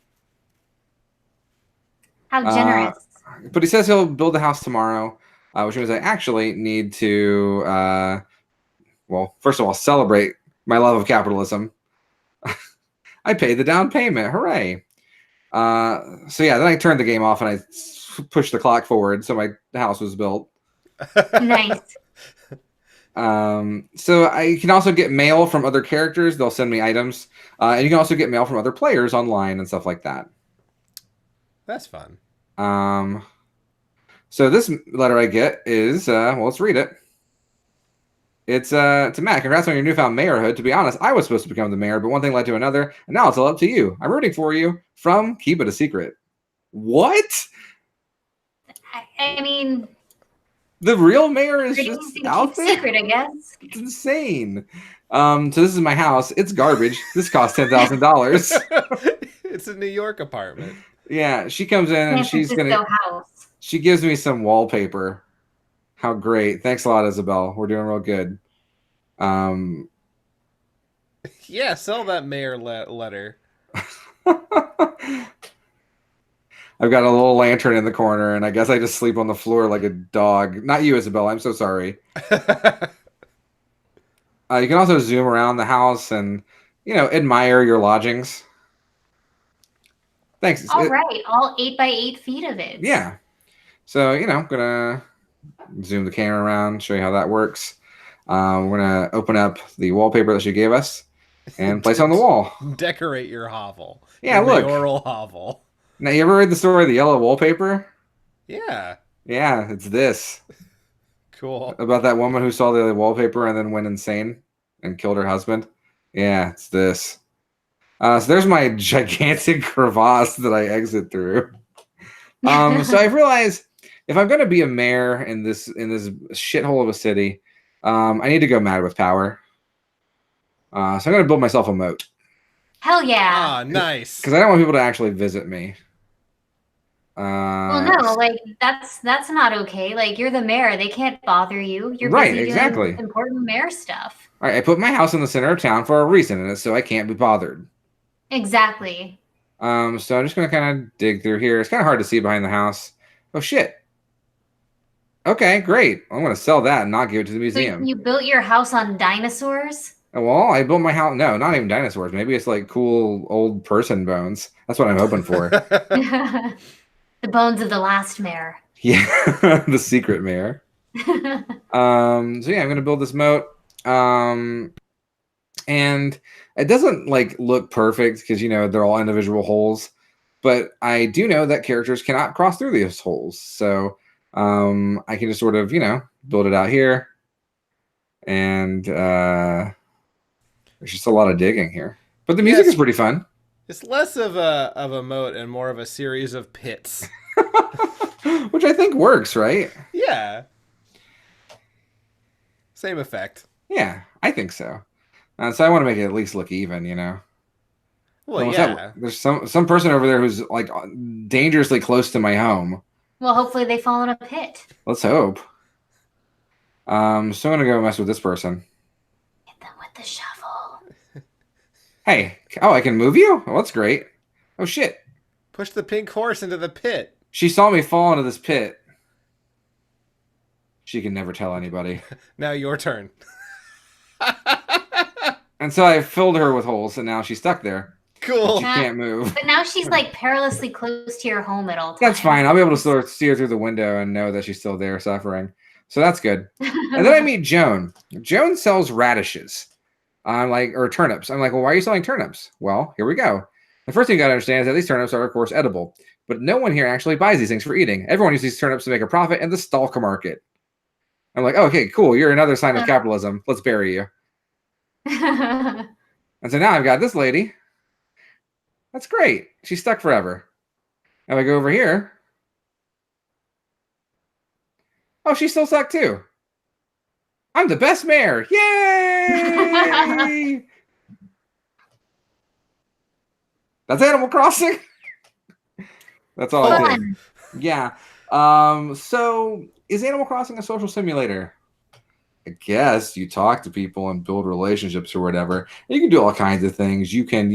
C: How generous.
B: But he says he'll build the house tomorrow, which means I actually need to, well, first of all, celebrate my love of capitalism. I paid the down payment. Hooray. So yeah, then I turned the game off and I pushed the clock forward so my house was built.
C: Nice.
B: So I can also get mail from other characters. They'll send me items. And you can also get mail from other players online and stuff like that.
A: That's fun.
B: So this letter I get is, well, let's read it. It's to Matt. Congrats on your newfound mayorhood. To be honest, I was supposed to become the mayor, but one thing led to another, and now it's all up to you. I'm rooting for you. From Keep It a Secret. What?
C: I mean,
B: The real mayor is
C: pretty
B: just
C: easy to
B: out
C: keep
B: there?
C: secret, I guess.
B: It's insane. So this is my house. It's garbage. This costs $10,000.
A: It's a New York apartment.
B: Yeah, she comes in and
C: San Francisco house.
B: she gives me some wallpaper. How great. Thanks a lot, Isabel. We're doing real good.
A: Yeah, sell that mayor letter.
B: I've got a little lantern in the corner, and I guess I just sleep on the floor like a dog. Not you, Isabel. I'm so sorry. You can also zoom around the house and, admire your lodgings. Thanks.
C: All right, all 8 by 8 feet of it.
B: Yeah. So, I'm going to zoom the camera around, show you how that works. We're going to open up the wallpaper that she gave us and place it on the wall.
A: Decorate your hovel.
B: Yeah,
A: your
B: look.
A: mayoral hovel.
B: Now, you ever read the story of the yellow wallpaper?
A: Yeah.
B: Yeah, it's this.
A: Cool.
B: About that woman who saw the wallpaper and then went insane and killed her husband. Yeah, it's this. So there's my gigantic crevasse that I exit through. So I realized if I'm going to be a mayor in this shithole of a city, I need to go mad with power. So I'm going to build myself a moat.
C: Hell yeah.
A: Ah, nice.
B: Because I don't want people to actually visit me.
C: Well, no, like that's not okay. Like you're the mayor, they can't bother you. You're
B: right,
C: busy
B: exactly.
C: doing important mayor stuff.
B: All right, I put my house in the center of town for a reason, and it's so I can't be bothered.
C: Exactly.
B: So I'm just gonna kind of dig through here. It's kind of hard to see behind the house. Oh shit. Okay, great. I'm gonna sell that and not give it to the museum.
C: So you built your house on dinosaurs?
B: Well, I built my house. No, not even dinosaurs. Maybe it's like cool old person bones. That's what I'm hoping for.
C: The bones of the last mayor.
B: Yeah, the secret mayor. So yeah, I'm gonna build this moat. And it doesn't like look perfect because they're all individual holes, but I do know that characters cannot cross through these holes. So I can just sort of build it out here, and there's just a lot of digging here. But the music is pretty fun.
A: It's less of a moat and more of a series of pits.
B: Which I think works, right?
A: Yeah. Same effect.
B: Yeah, I think so. So I want to make it at least look even,
A: Well, yeah.
B: There's some person over there who's like dangerously close to my home.
C: Well, hopefully they fall in a pit.
B: Let's hope. So I'm gonna go mess with this person.
C: Hit them with the shovel.
B: Hey, I can move you? Oh, that's great. Oh shit.
A: Push the pink horse into the pit.
B: She saw me fall into this pit. She can never tell anybody.
A: Now your turn.
B: And so I filled her with holes, and now she's stuck there.
A: Cool.
B: She can't move.
C: But now she's like perilously close to your home at all times.
B: That's fine. I'll be able to sort of see her through the window and know that she's still there suffering. So that's good. And then I meet Joan. Joan sells radishes. Or turnips. I'm like, well, why are you selling turnips? Well, here we go. The first thing you got to understand is that these turnips are, of course, edible. But no one here actually buys these things for eting. Everyone uses these turnips to make a profit in the stock market. I'm like, oh, okay, cool. You're another sign of capitalism. Let's bury you. And so now I've got this lady. That's great. She's stuck forever. Now I go over here. Oh, she's still stuck too. I'm the best mayor. Yay! That's Animal Crossing. That's all I did. Yeah. So is Animal Crossing a social simulator? I guess you talk to people and build relationships or whatever. You can do all kinds of things. You can,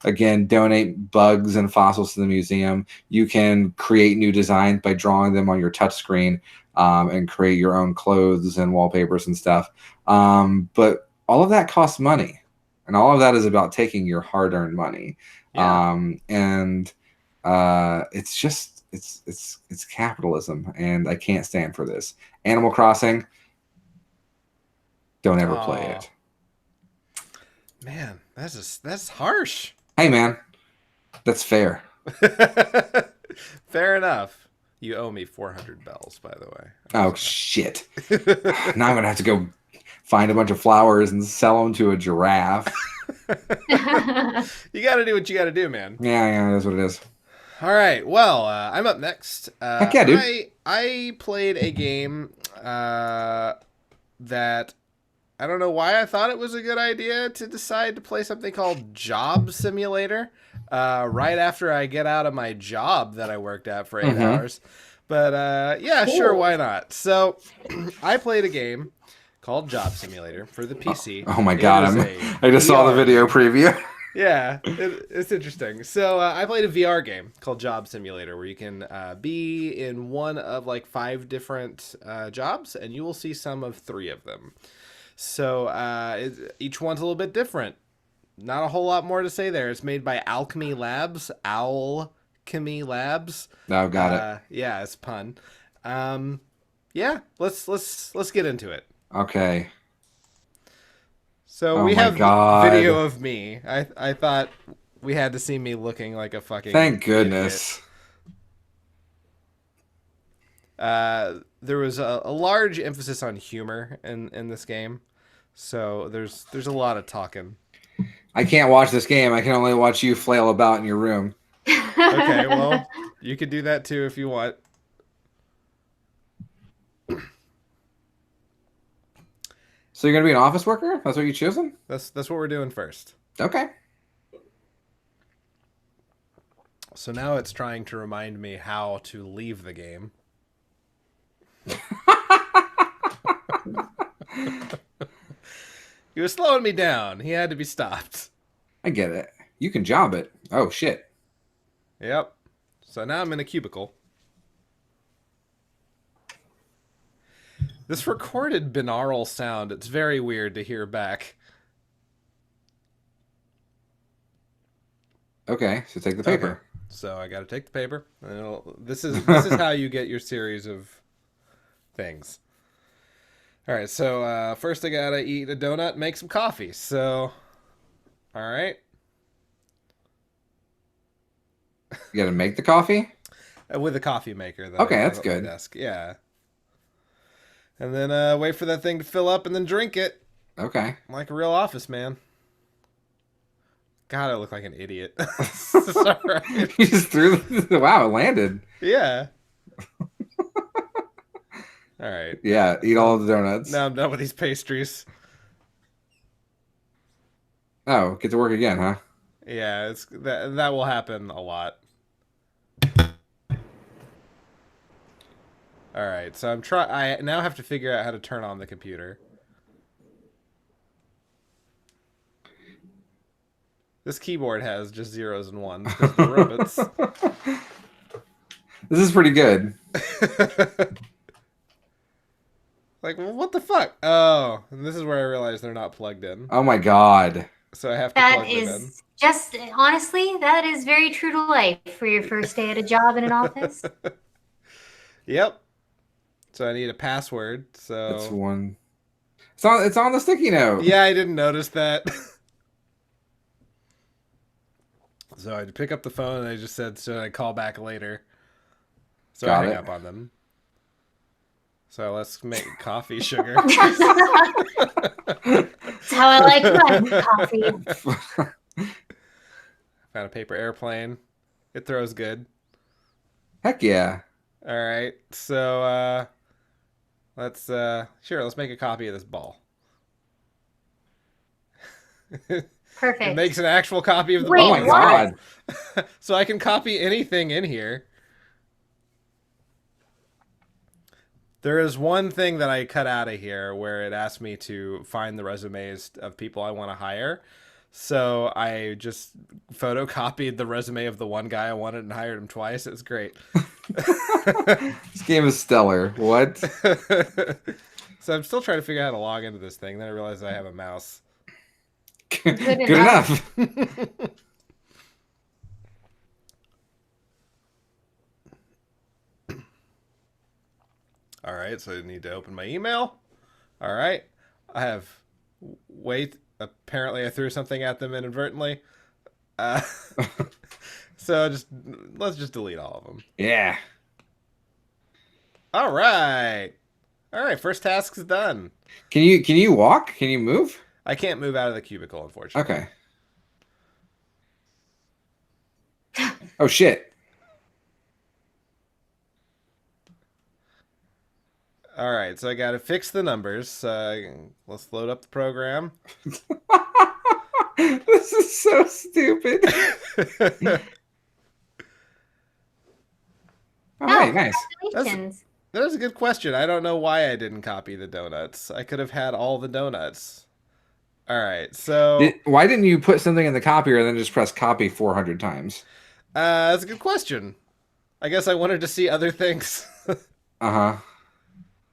B: again, donate bugs and fossils to the museum. You can create new designs by drawing them on your touchscreen and create your own clothes and wallpapers and stuff. But all of that costs money. And all of that is about taking your hard-earned money.
A: Yeah.
B: It's just, it's capitalism. And I can't stand for this. Animal Crossing, Don't ever play
A: Aw.
B: it.
A: Man, that's harsh.
B: Hey, man, that's fair.
A: Fair enough. You owe me 400 bells, by the way.
B: Oh shit! Now I'm gonna have to go find a bunch of flowers and sell them to a giraffe.
A: You got to do what you got to do, man.
B: Yeah, that's what it is.
A: All right. Well, I'm up next.
B: Heck yeah, dude.
A: I played a game that I don't know why I thought it was a good idea to decide to play something called Job Simulator right after I get out of my job that I worked at for 8 hours. But yeah, sure, why not? So I played a game called Job Simulator for the PC.
B: Oh my god, I just saw the video preview.
A: Yeah, it's interesting. So I played a VR game called Job Simulator where you can be in one of like 5 different jobs, and you will see some of 3 of them. So each one's a little bit different. Not a whole lot more to say there. It's made by Alchemy Labs. Alchemy Labs.
B: Oh, got it.
A: Yeah, it's a pun. Yeah, let's get into it.
B: Okay.
A: So we have video of me. I thought we had to see me looking like a fucking
B: Thank goodness.
A: Idiot. There was a large emphasis on humor in this game. So there's a lot of talking.
B: I can't watch this game. I can only watch you flail about in your room.
A: Okay, well, you could do that too if you want.
B: So you're gonna be an office worker? That's what you're choosing?
A: That's what we're doing first.
B: Okay.
A: So now it's trying to remind me how to leave the game. He was slowing me down. He had to be stopped.
B: I get it. You can job it. Oh shit.
A: Yep. So now I'm in a cubicle. This recorded binaural sound, it's very weird to hear back.
B: Okay, so take the paper.
A: Okay. So I got to take the paper. And this is how you get your series of things. All right, so first I got to eat a donut and make some coffee. So, all right.
B: You got to make the coffee?
A: With a coffee maker.
B: Okay,
A: I have
B: that's
A: at my
B: good.
A: desk. Yeah. And then wait for that thing to fill up and then drink it.
B: Okay.
A: Like a real office man. God, I look like an idiot. Sorry.
B: You just threw the... Wow, it landed.
A: Yeah. All right.
B: Yeah, eat all of the donuts.
A: Now I'm done with these pastries.
B: Oh, get to work again, huh?
A: Yeah, it's that will happen a lot. All right, so I now have to figure out how to turn on the computer. This keyboard has just zeros and ones because the robots.
B: This is pretty good.
A: Like, well, what the fuck? Oh, and this is where I realized they're not plugged in.
B: Oh my god.
A: So I have to
C: That
A: plug them in.
C: is just, honestly, that is very true to life for your first day at a job in an office.
A: Yep. So I need a password. So
B: That's one. It's on the sticky note.
A: yeah, I didn't notice that. So I had to pick up the phone and I just said, "Should I call back later?" So I hang up on them. So let's make coffee sugar.
C: That's how I like my coffee.
A: Found a paper airplane. It throws good.
B: Heck yeah.
A: All right. So let's make a copy of this ball.
C: Perfect.
A: It makes an actual copy of the
C: Wait,
A: ball.
B: Oh my god.
A: So I can copy anything in here. There is one thing that I cut out of here where it asked me to find the resumes of people I want to hire. So I just photocopied the resume of the one guy I wanted and hired him twice. It was great.
B: This game is stellar. What?
C: Good
A: So I'm still trying to figure out how to log into this thing. Then I realized I have a mouse.
B: Good enough.
A: All right, so I need to open my email. All right. I have wait. Apparently, I threw something at them inadvertently. Uh, so let's just delete all of them.
B: Yeah.
A: All right. All right. First task is done.
B: Can you walk? Can you move?
A: I can't move out of the cubicle, unfortunately.
B: Okay. Oh shit.
A: All right. So I got to fix the numbers. Let's load up the program.
B: This is so stupid. All right, nice.
C: Congratulations.
A: That was a good question. I don't know why I didn't copy the donuts. I could have had all the donuts. All right. So
B: Why didn't you put something in the copier and then just press copy 400 times?
A: that's a good question. I guess I wanted to see other things.
B: Uh-huh.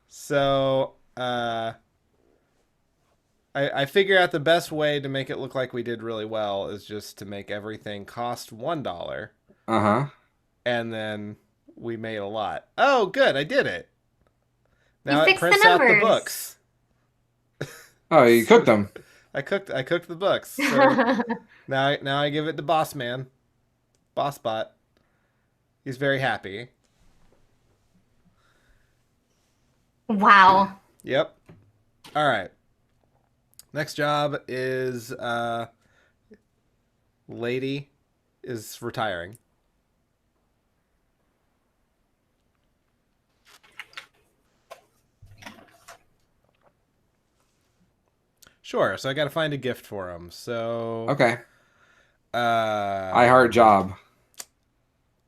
A: So, I figure out the best way to make it look like we did really well is just to make everything cost $1,
B: Uh-huh.
A: and then we made a lot. Oh, good, I did it. Now
C: You
A: it
C: fixed the
A: prints out the
C: numbers.
A: books.
B: Oh, you cooked them.
A: I cooked the books. So now I give it to Boss Man, Bossbot. He's very happy.
C: Wow.
A: Yep. All right. Next job is lady is retiring. Sure. So I got to find a gift for him. So
B: Okay. I
A: I
B: heart job.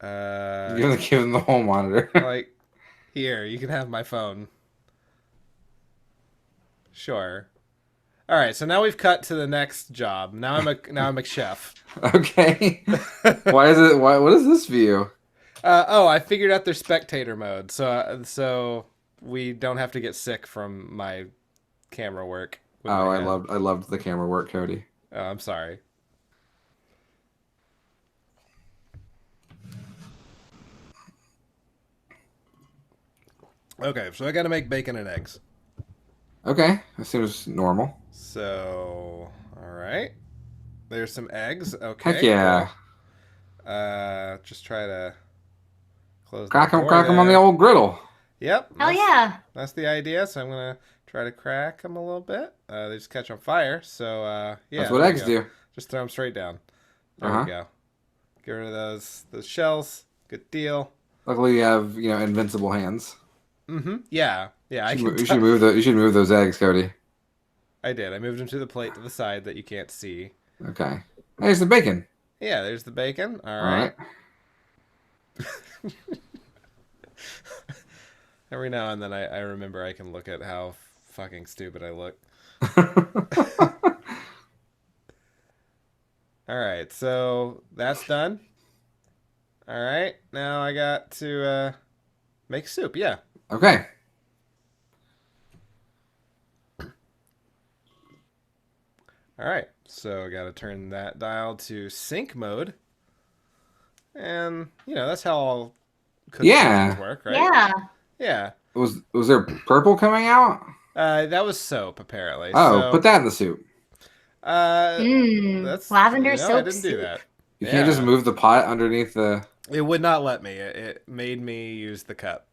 A: Uh,
B: Give him the whole monitor.
A: like here, you can have my phone. Sure. All right. So now we've cut to the next job. Now I'm a chef.
B: Okay. What is this view?
A: I figured out their spectator mode, so we don't have to get sick from my camera work. with
B: Oh,
A: my
B: I
A: head.
B: loved the camera work, Cody.
A: Oh, I'm sorry. Okay, so I got to make bacon and eggs.
B: Okay. That seems normal.
A: So, all right. There's some eggs. Okay.
B: Heck yeah.
A: Cool. Just try to close.
B: Crack
A: that
B: them,
A: door
B: crack them on the
A: there.
B: old griddle.
A: Yep.
C: Hell
A: that's-
C: yeah.
A: That's the idea. So I'm gonna try to crack them a little bit. They just catch on fire. So yeah.
B: That's what
A: there
B: eggs
A: you go.
B: do.
A: Just throw them straight down. There
B: Uh-huh.
A: we go. Get rid of those shells. Good deal.
B: Luckily, you have invincible hands.
A: Mm-hmm. Yeah. Yeah.
B: You should move those eggs, Cody.
A: I did. I moved them to the plate to the side that you can't see.
B: Okay. There's the bacon.
A: Yeah. There's the bacon. All
B: All
A: right.
B: right.
A: Every now and then I remember I can look at how fucking stupid I look. All right, so that's done. All right, now I got to make soup. Yeah.
B: Okay.
A: All right, so I got to turn that dial to sync mode. And, that's how all cooking
B: Yeah.
A: systems work, right?
C: Yeah.
A: Yeah.
B: Was there purple coming out?
A: That was soap, apparently.
B: Oh,
A: so,
B: put that in the soup.
A: That's
C: Lavender
A: I
C: soap
A: didn't do
C: soup.
A: that.
B: You can't just
A: Yeah.
B: move the pot underneath the.
A: It would not let me. It made me use the cup.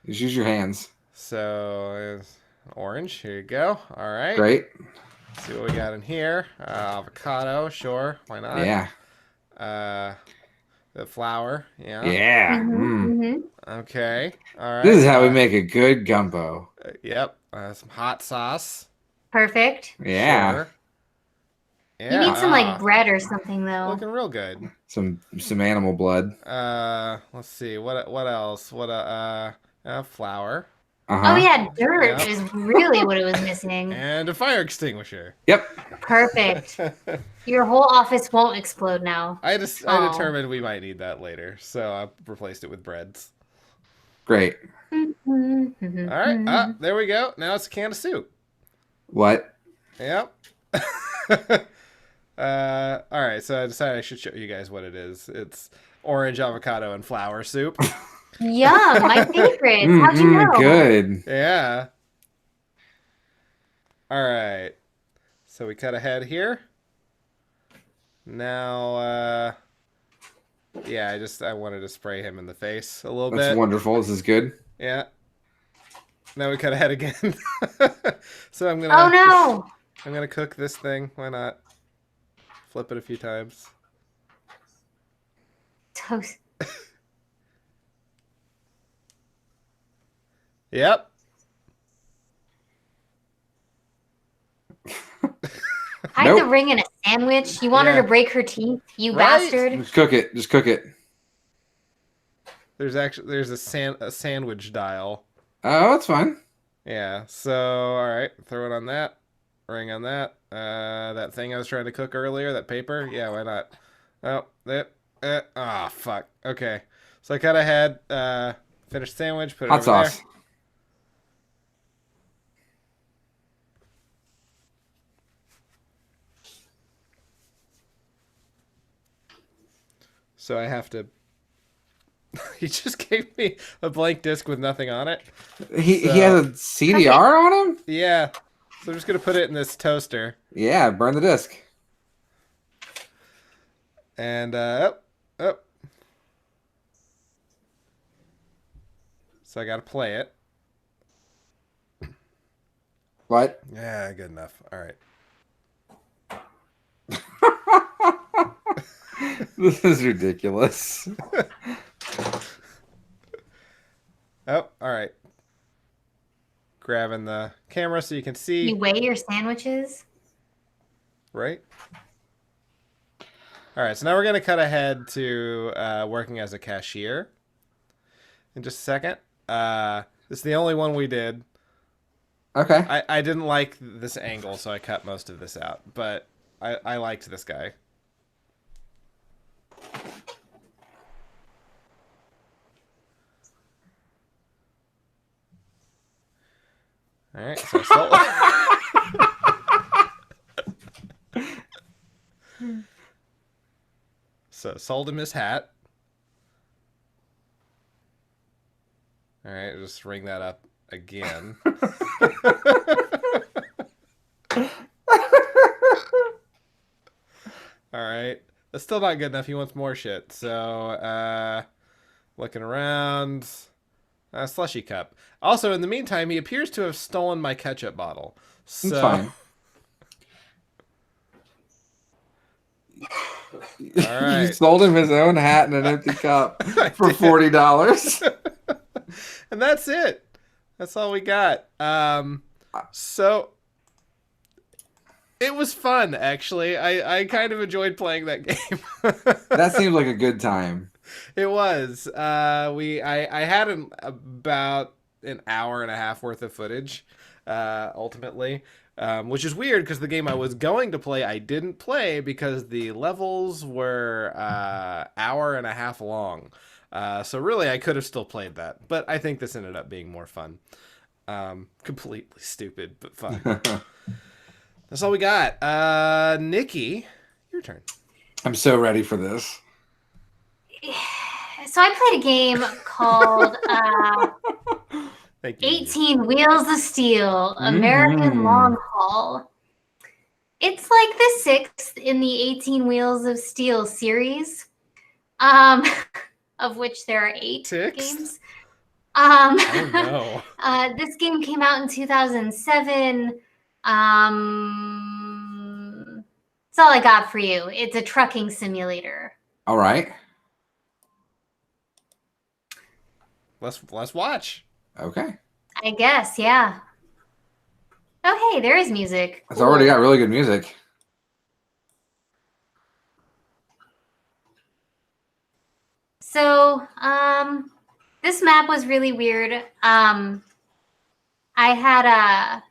B: Just use your hands.
A: So, orange. Here you go. All right.
B: Great.
A: See what we got in here. Avocado. Sure. Why not?
B: Yeah.
A: The flour. Yeah.
B: Yeah.
C: Mhm,
B: Mm.
C: mhm.
A: Okay. All right.
B: This is how we make a good gumbo.
A: Yep. Some hot sauce.
C: Perfect.
B: Yeah.
A: Sure.
C: You
A: Yeah.
C: need some like bread or something though.
A: Looking real good.
B: Some animal blood.
A: Let's see. What else? Flour.
B: Uh-huh.
C: Oh yeah, dirt
A: Yeah.
C: is really what it was missing.
A: And a fire extinguisher.
B: Yep.
C: Perfect. Your whole office won't explode now.
A: I
C: Aw.
A: determined we might need that later, so I replaced it with breads.
B: Great.
A: All right, there we go. Now it's a can of soup.
B: What?
A: Yep. All right, so I decided I should show you guys what it is. It's orange avocado and flour soup.
C: Yum, my favorites. How'd you know?
B: Good.
A: Yeah. All right. So we cut ahead here. Now, yeah, I wanted to spray him in the face a little
B: That's
A: bit.
B: wonderful. This is good.
A: Yeah. Now we cut ahead again. So
C: Oh no!
A: I'm gonna cook this thing. Why not? Flip it a few times.
C: Toast.
A: Yep.
C: Hide
B: Nope.
C: the ring in a sandwich. You want her
A: Yeah.
C: to break her teeth, you
A: Right?
C: bastard.
B: Just cook it. Just cook it.
A: There's a sandwich dial.
B: Oh, that's fine.
A: Yeah. So all right, throw it on that. Ring on that. That thing I was trying to cook earlier, that paper. Yeah, why not? Oh, that. Ah, fuck. Okay. So I cut ahead. Finished sandwich. Put it
B: Hot
A: over
B: sauce.
A: there. So I have to. He just gave me a blank disc with nothing on it.
B: He
A: So-
B: has a CDR on him?
A: Yeah. So I'm just gonna put it in this toaster.
B: Yeah, burn the disc.
A: And up. So I gotta play it.
B: What?
A: Yeah, good enough. All right.
B: This is ridiculous.
A: Oh, all right. Grabbing the camera so you can see.
C: You weigh your sandwiches.
A: Right? All right, so now we're going to cut ahead to working as a cashier in just a second. This is the only one we did.
B: Okay.
A: I didn't like this angle, so I cut most of this out. But I liked this guy. All right, so sold him his hat. All right, just ring that up again. All right, that's still not good enough. He wants more shit. So, looking around, slushy cup. Also, in the meantime, he appears to have stolen my ketchup bottle. So,
B: It's fine.
A: All right.
B: You sold him his own hat and an empty cup for
A: did.
B: $40.
A: And that's it. That's all we got. So it was fun, actually. I kind of enjoyed playing that game.
B: That seems like a good time.
A: It was. I had about an hour and a half worth of footage, ultimately. Which is weird because the game I was going to play, I didn't play because the levels were hour and a half long. So really, I could have still played that. But I think this ended up being more fun. Completely stupid, but fun. That's all we got. Nikki, your turn.
B: I'm so ready for this.
C: So I played a game called
A: Thank you.
C: 18 Wheels of Steel, American Long Haul. It's like the sixth in the 18 Wheels of Steel series, of which there are 8
A: Sixth?
C: games.
A: Oh no.
C: This game came out in 2007. That's all I got for you. It's a trucking simulator.
B: All right.
A: Let's watch.
B: Okay.
C: I guess, yeah. Oh, hey, there is music.
B: It's already got really good music.
C: So, this map was really weird. I had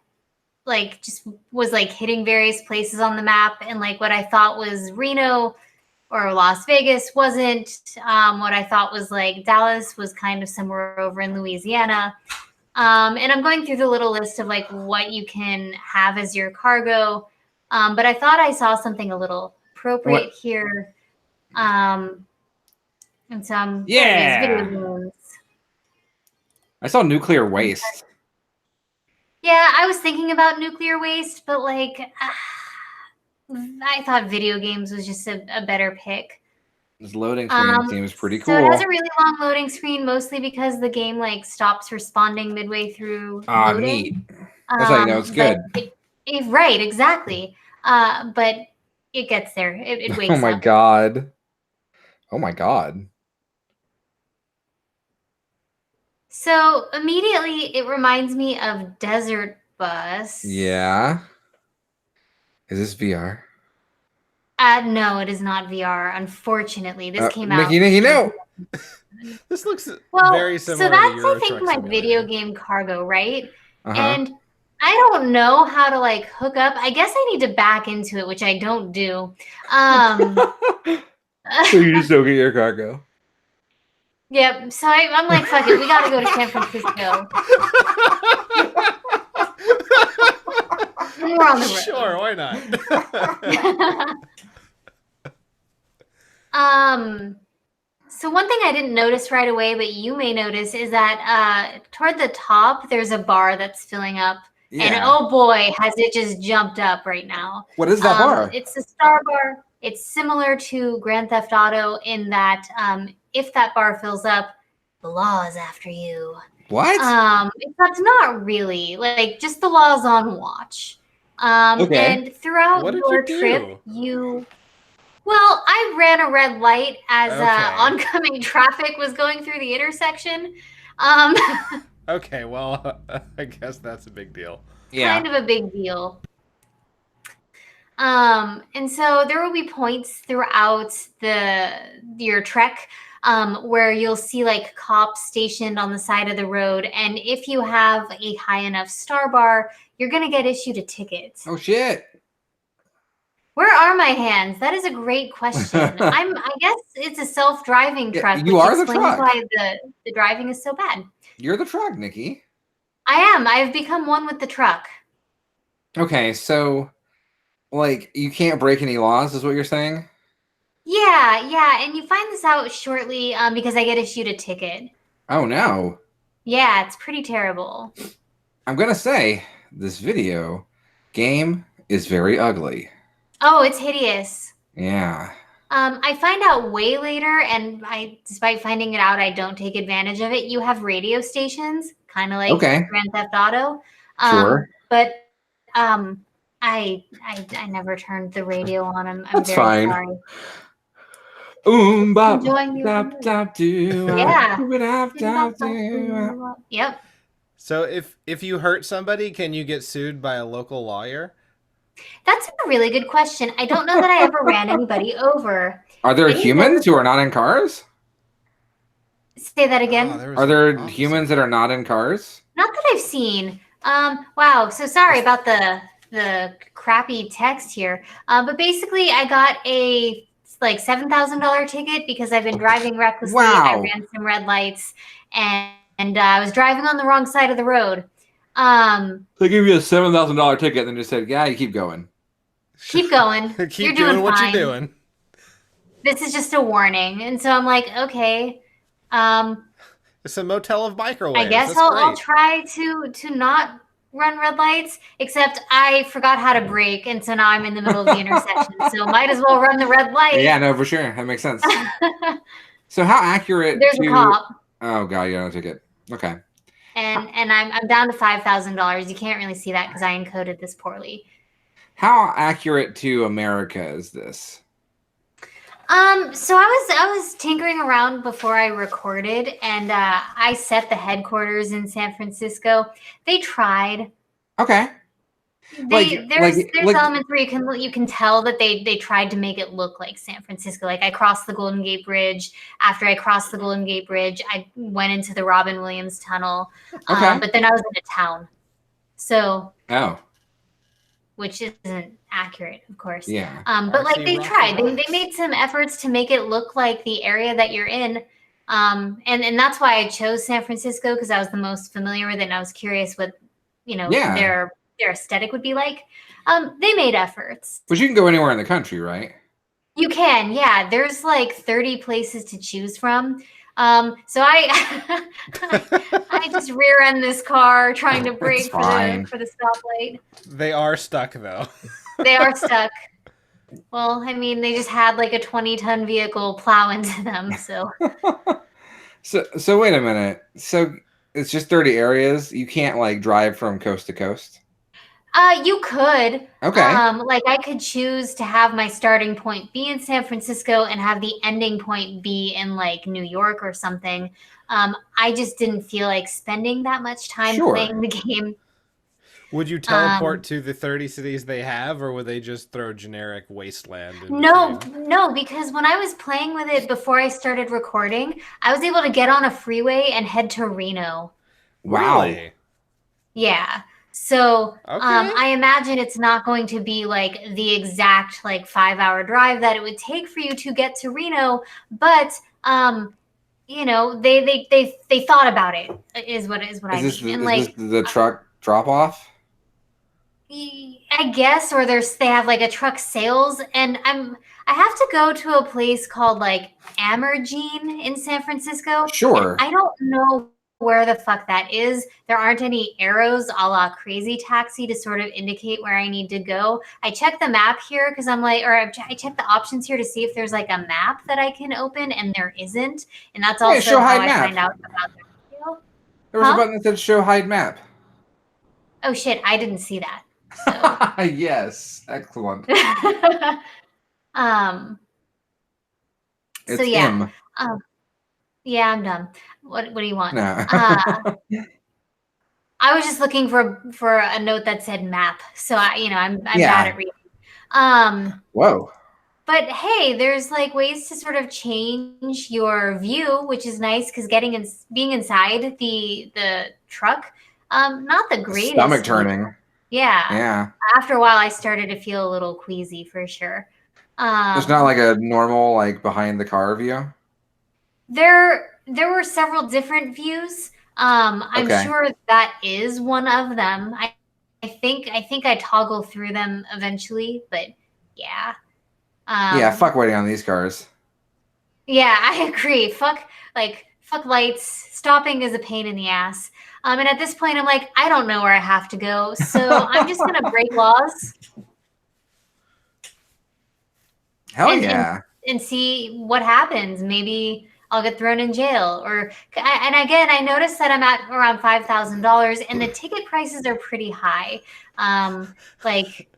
C: just was like hitting various places on the map, and like what I thought was Reno or Las Vegas wasn't. What I thought was like Dallas was kind of somewhere over in Louisiana. And I'm going through the little list of like what you can have as your cargo. But I thought I saw something a little appropriate here. And some
B: Yeah.
C: video games.
B: I saw nuclear waste.
C: Yeah, I was thinking about nuclear waste, but like, I thought video games was just a better pick.
B: This loading screen seems pretty
C: So it has
B: cool.
C: a really long loading screen, mostly because the game like stops responding midway through
B: Ah,
C: loading.
B: neat. That's how you know it's good.
C: Right, exactly. But it gets there. It wakes
B: Oh my
C: up.
B: god. Oh my god.
C: So immediately it reminds me of Desert Bus.
B: Yeah. Is this VR?
C: No, it is not VR. Unfortunately, this came out.
B: Nikki, no.
A: This looks
C: Well,
A: very
C: so
A: similar
C: that's
A: to Euro
C: I think
A: Truck
C: my
A: Simulator.
C: video game cargo, right?
B: Uh-huh.
C: And I don't know how to like hook up. I guess I need to back into it, which I don't do.
B: So you just don't get your cargo.
C: Yep. So I'm like, fuck it. We got to go to San Francisco. And we're on the road.
A: Sure, why not?
C: So one thing I didn't notice right away, but you may notice, is that toward the top there's a bar that's filling up, and oh boy, has it just jumped up right now.
B: What is that bar?
C: It's a Star Bar. It's similar to Grand Theft Auto in that if that bar fills up, the law is after you.
B: What?
C: That's not really like just the law's on watch.
B: Okay.
C: And throughout
A: What did
C: your
A: you
C: trip,
A: do?
C: well, I ran a red light as
A: Okay.
C: oncoming traffic was going through the intersection.
A: Okay, well, I guess that's a big deal.
B: Yeah.
C: Kind of a big deal. And so there will be points throughout your trek where you'll see like cops stationed on the side of the road, and if you have a high enough star bar, you're gonna get issued a ticket.
B: Oh shit.
C: Where are my hands? That is a great question. I guess it's a self-driving
B: Yeah,
C: truck.
B: you
C: which
B: are the
C: explains
B: truck.
C: why the driving is so bad.
B: You're the truck, Nikki.
C: I am. I've become one with the truck.
B: Okay, so like you can't break any laws, is what you're saying?
C: Yeah, and you find this out shortly because I get issued a ticket.
B: Oh no.
C: Yeah, it's pretty terrible.
B: I'm gonna say this video game is very ugly.
C: Oh, it's hideous.
B: Yeah.
C: I find out way later, and despite finding it out, I don't take advantage of it. You have radio stations, kind of like
B: Okay.
C: Grand Theft Auto.
B: Sure.
C: But I never turned the radio on. I'm
B: That's
C: very
B: fine.
C: sorry.
B: Bop,
C: Enjoying the
B: dap, dap, doo,
C: Yeah.
B: dap, dap, doo.
C: Yep.
A: So if you hurt somebody, can you get sued by a local lawyer?
C: That's a really good question. I don't know that I ever ran anybody over.
B: Are there
C: I didn't
B: humans who are not in cars?
C: Say that again.
A: Oh, there was
B: Are there
A: the opposite.
B: humans that are not in cars?
C: Not that I've seen. Wow. So sorry about the crappy text here. But basically, I got a like $7,000 ticket because I've been driving recklessly. I
B: Wow.
C: ran some red lights, and I was driving on the wrong side of the road.
B: They gave you a $7,000 ticket and then just said, "Yeah, you keep going."
C: Keep going.
A: Keep
C: You're
A: doing
C: doing
A: what
C: fine.
A: you're doing.
C: This is just a warning. And so I'm like, okay.
A: It's a motel of microwaves.
C: I guess
A: That's
C: I'll
A: great.
C: try to not run red lights, except I forgot how to brake, and so now I'm in the middle of the intersection. So might as well run the red light.
B: Yeah, no, for sure. That makes sense. So how accurate
C: There's
B: to
C: a cop,
B: Oh god, yeah, no ticket. Okay.
C: and I'm down to $5,000. You can't really see that because I encoded this poorly.
B: How accurate to America is this?
C: So I was tinkering around before I recorded, and I set the headquarters in San Francisco. They tried.
B: Okay.
C: There's
B: like-
C: elements where you can tell that they tried to make it look like San Francisco. Like I crossed the Golden Gate Bridge. After I crossed the Golden Gate Bridge, I went into the Robin Williams Tunnel.
B: Okay.
C: But then I was in a town, so
B: Oh,
C: which isn't accurate, of course.
B: yeah.
C: But like
A: RC
C: they
A: Rocky
C: tried. They
A: Rocks.
C: made some efforts to make it look like the area that you're in. And that's why I chose San Francisco, because I was the most familiar with it, and I was curious what
B: Yeah.
C: their aesthetic would be like. They made efforts.
B: But you can go anywhere in the country, right?
C: You can, yeah. There's like 30 places to choose from. So I I just rear end this car trying to brake
B: fine.
C: for the stoplight.
A: They are stuck though.
C: They are stuck. Well, I mean, they just had like a 20-ton vehicle plow into them, so.
B: So wait a minute. So it's just 30 areas. You can't like drive from coast to coast.
C: You could.
B: Okay.
C: Like I could choose to have my starting point be in San Francisco and have the ending point be in like New York or something. I just didn't feel like spending that much time
B: Sure.
C: playing the game.
A: Would you teleport to the 30 cities they have, or would they just throw generic wasteland? In
C: No,
A: between?
C: no, because when I was playing with it before I started recording, I was able to get on a freeway and head to Reno.
B: Wow.
A: Really?
C: Yeah. So
A: Okay.
C: I imagine it's not going to be like the exact like 5-hour drive that it would take for you to get to Reno, but you know, they thought about it is what I mean. And like
B: this the truck drop off?
C: I guess, or they have like a truck sales, and I have to go to a place called like Amergene in San Francisco.
B: Sure.
C: I don't know where the fuck that is. There aren't any arrows a la Crazy Taxi to sort of indicate where I need to go. I checked the map here because I'm like, or I checked the options here to see if there's like a map that I can open, and there isn't. And that's also
B: show
C: how
B: hide
C: I
B: map.
C: find out about the video.
B: There was
C: Huh?
B: a button that said show hide map.
C: Oh shit, I didn't see that. So.
B: Yes. Excellent.
C: So
B: It's
C: yeah.
B: him.
C: Yeah, I'm done. What do you want?
B: No.
C: I was just looking for a note that said map. So I'm
B: Yeah.
C: bad at reading.
B: Whoa.
C: But hey, there's like ways to sort of change your view, which is nice because being inside the truck, not the greatest.
B: Stomach turning.
C: Yeah.
B: Yeah.
C: After a while, I started to feel a little queasy for sure.
B: There's not like a normal like behind the car view.
C: There were several different views. I'm
B: Okay.
C: sure that is one of them. I think I toggle through them eventually, but yeah.
B: Yeah, fuck waiting on these cars.
C: Yeah, I agree. Fuck lights. Stopping is a pain in the ass. And at this point, I'm like, I don't know where I have to go, so I'm just gonna break laws.
B: Hell yeah.
C: And see what happens. Maybe I'll get thrown in jail. And again, I noticed that I'm at around $5,000, and the ticket prices are pretty high. Like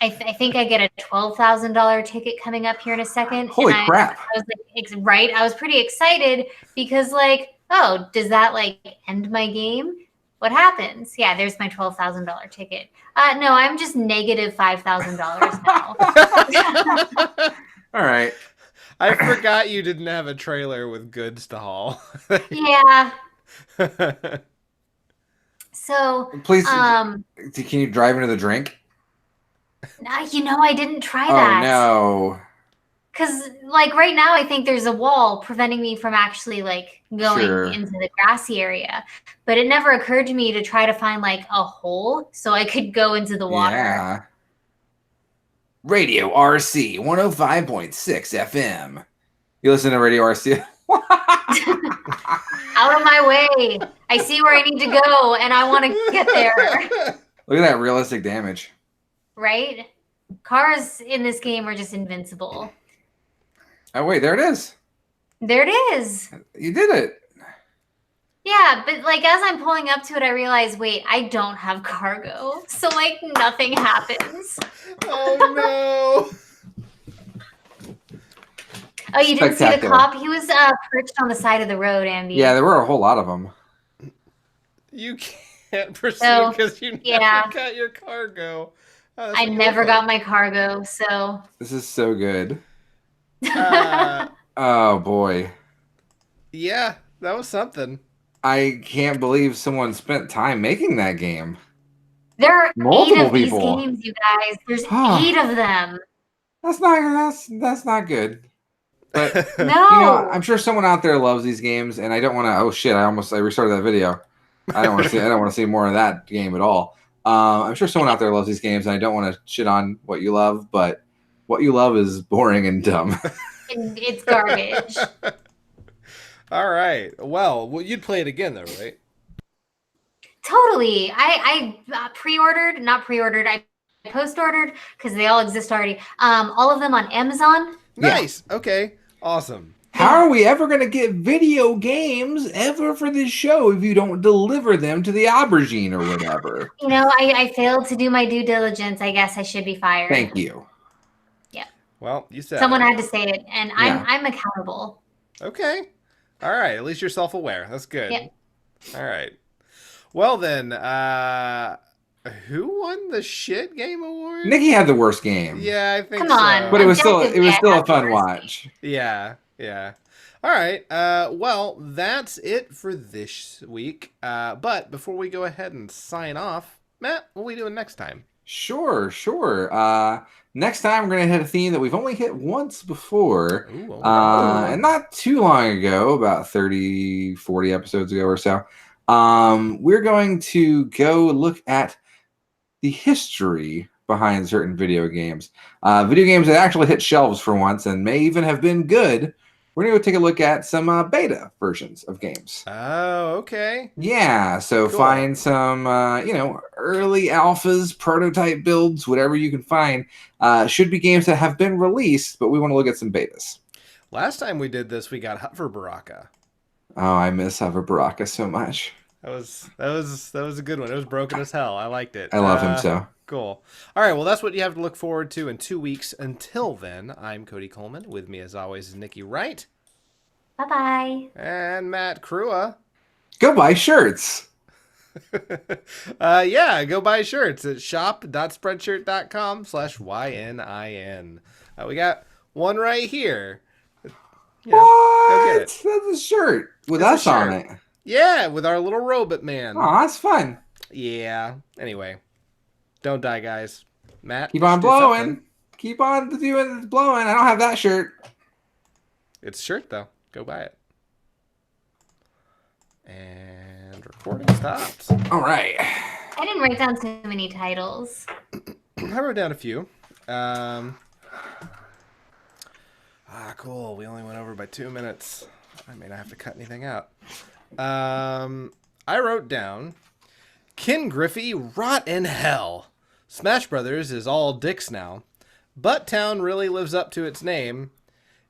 C: I think I get a $12,000 ticket coming up here in a second.
B: Holy crap.
C: I was like, right. I was pretty excited because like, oh, does that like end my game? What happens? Yeah, there's my $12,000 ticket. No, I'm just negative $5,000 now.
B: All right.
A: I forgot you didn't have a trailer with goods to haul.
C: Yeah. So,
B: Please, can you drive into the drink?
C: I didn't try
B: Oh
C: that.
B: no.
C: Because, like, right now, I think there's a wall preventing me from actually, like, going
B: Sure.
C: into the grassy area. But it never occurred to me to try to find, like, a hole so I could go into the water.
B: Yeah. Radio RC 105.6 FM. You listen to Radio RC?
C: Out of my way. I see where I need to go, and I want to get there.
B: Look at that realistic damage.
C: Right? Cars in this game are just invincible.
B: Oh, wait, there it is.
C: There it is.
B: You did it.
C: Yeah, but like as I'm pulling up to it, I realize, wait, I don't have cargo. So like nothing happens.
A: Oh
C: Oh, you didn't see the
B: Spectacular.
C: cop? He was perched on the side of the road, Andy.
B: Yeah, there were a whole lot of them.
A: no! You can't proceed
C: So,
A: because you
C: yeah.
A: never got your cargo. Oh, that's
C: I
A: what you
C: never
A: look
C: got my cargo, so
B: This is so good.
A: like.
B: Oh, boy.
A: Yeah, that was something.
B: I can't believe someone spent time making that game.
C: there are
B: Multiple
C: 8 of
B: people.
C: these games, you guys. There's
B: Huh.
C: 8 of them.
B: That's not good. But
C: No.
B: I'm sure someone out there loves these games, and I don't want to. Oh shit! I restarted that video. I don't want to see. I don't want to see more of that game at all. I'm sure someone out there loves these games, and I don't want to shit on what you love, but what you love is boring and dumb.
C: It's garbage.
A: All right. Well, you'd play it again though, right?
C: Totally. I pre-ordered, not pre-ordered. I post-ordered because they all exist already. All of them on Amazon.
B: Yeah.
A: Nice. Okay. Awesome.
B: How
C: Yeah.
B: are we ever going to get video games ever for this show if you don't deliver them to the aubergine or whatever?
C: You know, I failed to do my due diligence. I guess I should be fired.
B: Thank you.
A: Well, you said
C: Someone
A: it.
C: had to say it, and
B: Yeah.
C: I'm accountable.
A: Okay. All right. At least you're self-aware. That's good.
C: Yep.
A: All right. Well then, who won the shit game award?
B: Nikki had the worst game.
A: Yeah, I think
C: Come
A: so.
C: on.
B: But it was still a
C: Objectively,
B: fun watch.
A: Yeah, yeah. All right. Well, that's it for this week. But before we go ahead and sign off, Matt, what are we doing next time?
B: Sure. Next time we're going to hit a theme that we've only hit once before.
A: Ooh, oh,
B: And not too long ago, about 30, 40 episodes ago or so. We're going to go look at the history behind certain video games. Video games that actually hit shelves for once and may even have been good. We're going to go take a look at some beta versions of games.
A: Oh, okay.
B: Yeah, so
A: Cool.
B: find some, early alphas, prototype builds, whatever you can find. Should be games that have been released, but we want to look at some betas.
A: Last time we did this, we got Hover Baraka.
B: Oh, I miss Hover Baraka so much.
A: That was a good one. It was broken as hell. I liked it.
B: I love him so.
A: Cool. All right. Well, that's what you have to look forward to in 2 weeks. Until then, I'm Cody Coleman. With me, as always, is Nikki Wright
C: Bye-bye.
A: and Matt Crua.
B: Go buy shirts.
A: Yeah, go buy shirts at shop.spreadshirt.com/YNIN. We got one right here. You know, go get
B: What?
A: it.
B: That's a shirt with
A: It's a
B: us on
A: shirt.
B: it.
A: Yeah, with our little robot man.
B: Oh, that's fun.
A: Yeah. Anyway, don't die, guys. Matt,
B: Keep on
A: just do something.
B: blowing. Keep on doing the blowing. I don't have that shirt.
A: It's a shirt though. Go buy it. And recording stops.
B: All right.
C: I didn't write down too many titles.
A: I wrote down a few. Cool. We only went over by 2 minutes. I may not have to cut anything out. I wrote down Ken Griffey, rot in hell. Smash Brothers is all dicks now. Butttown really lives up to its name.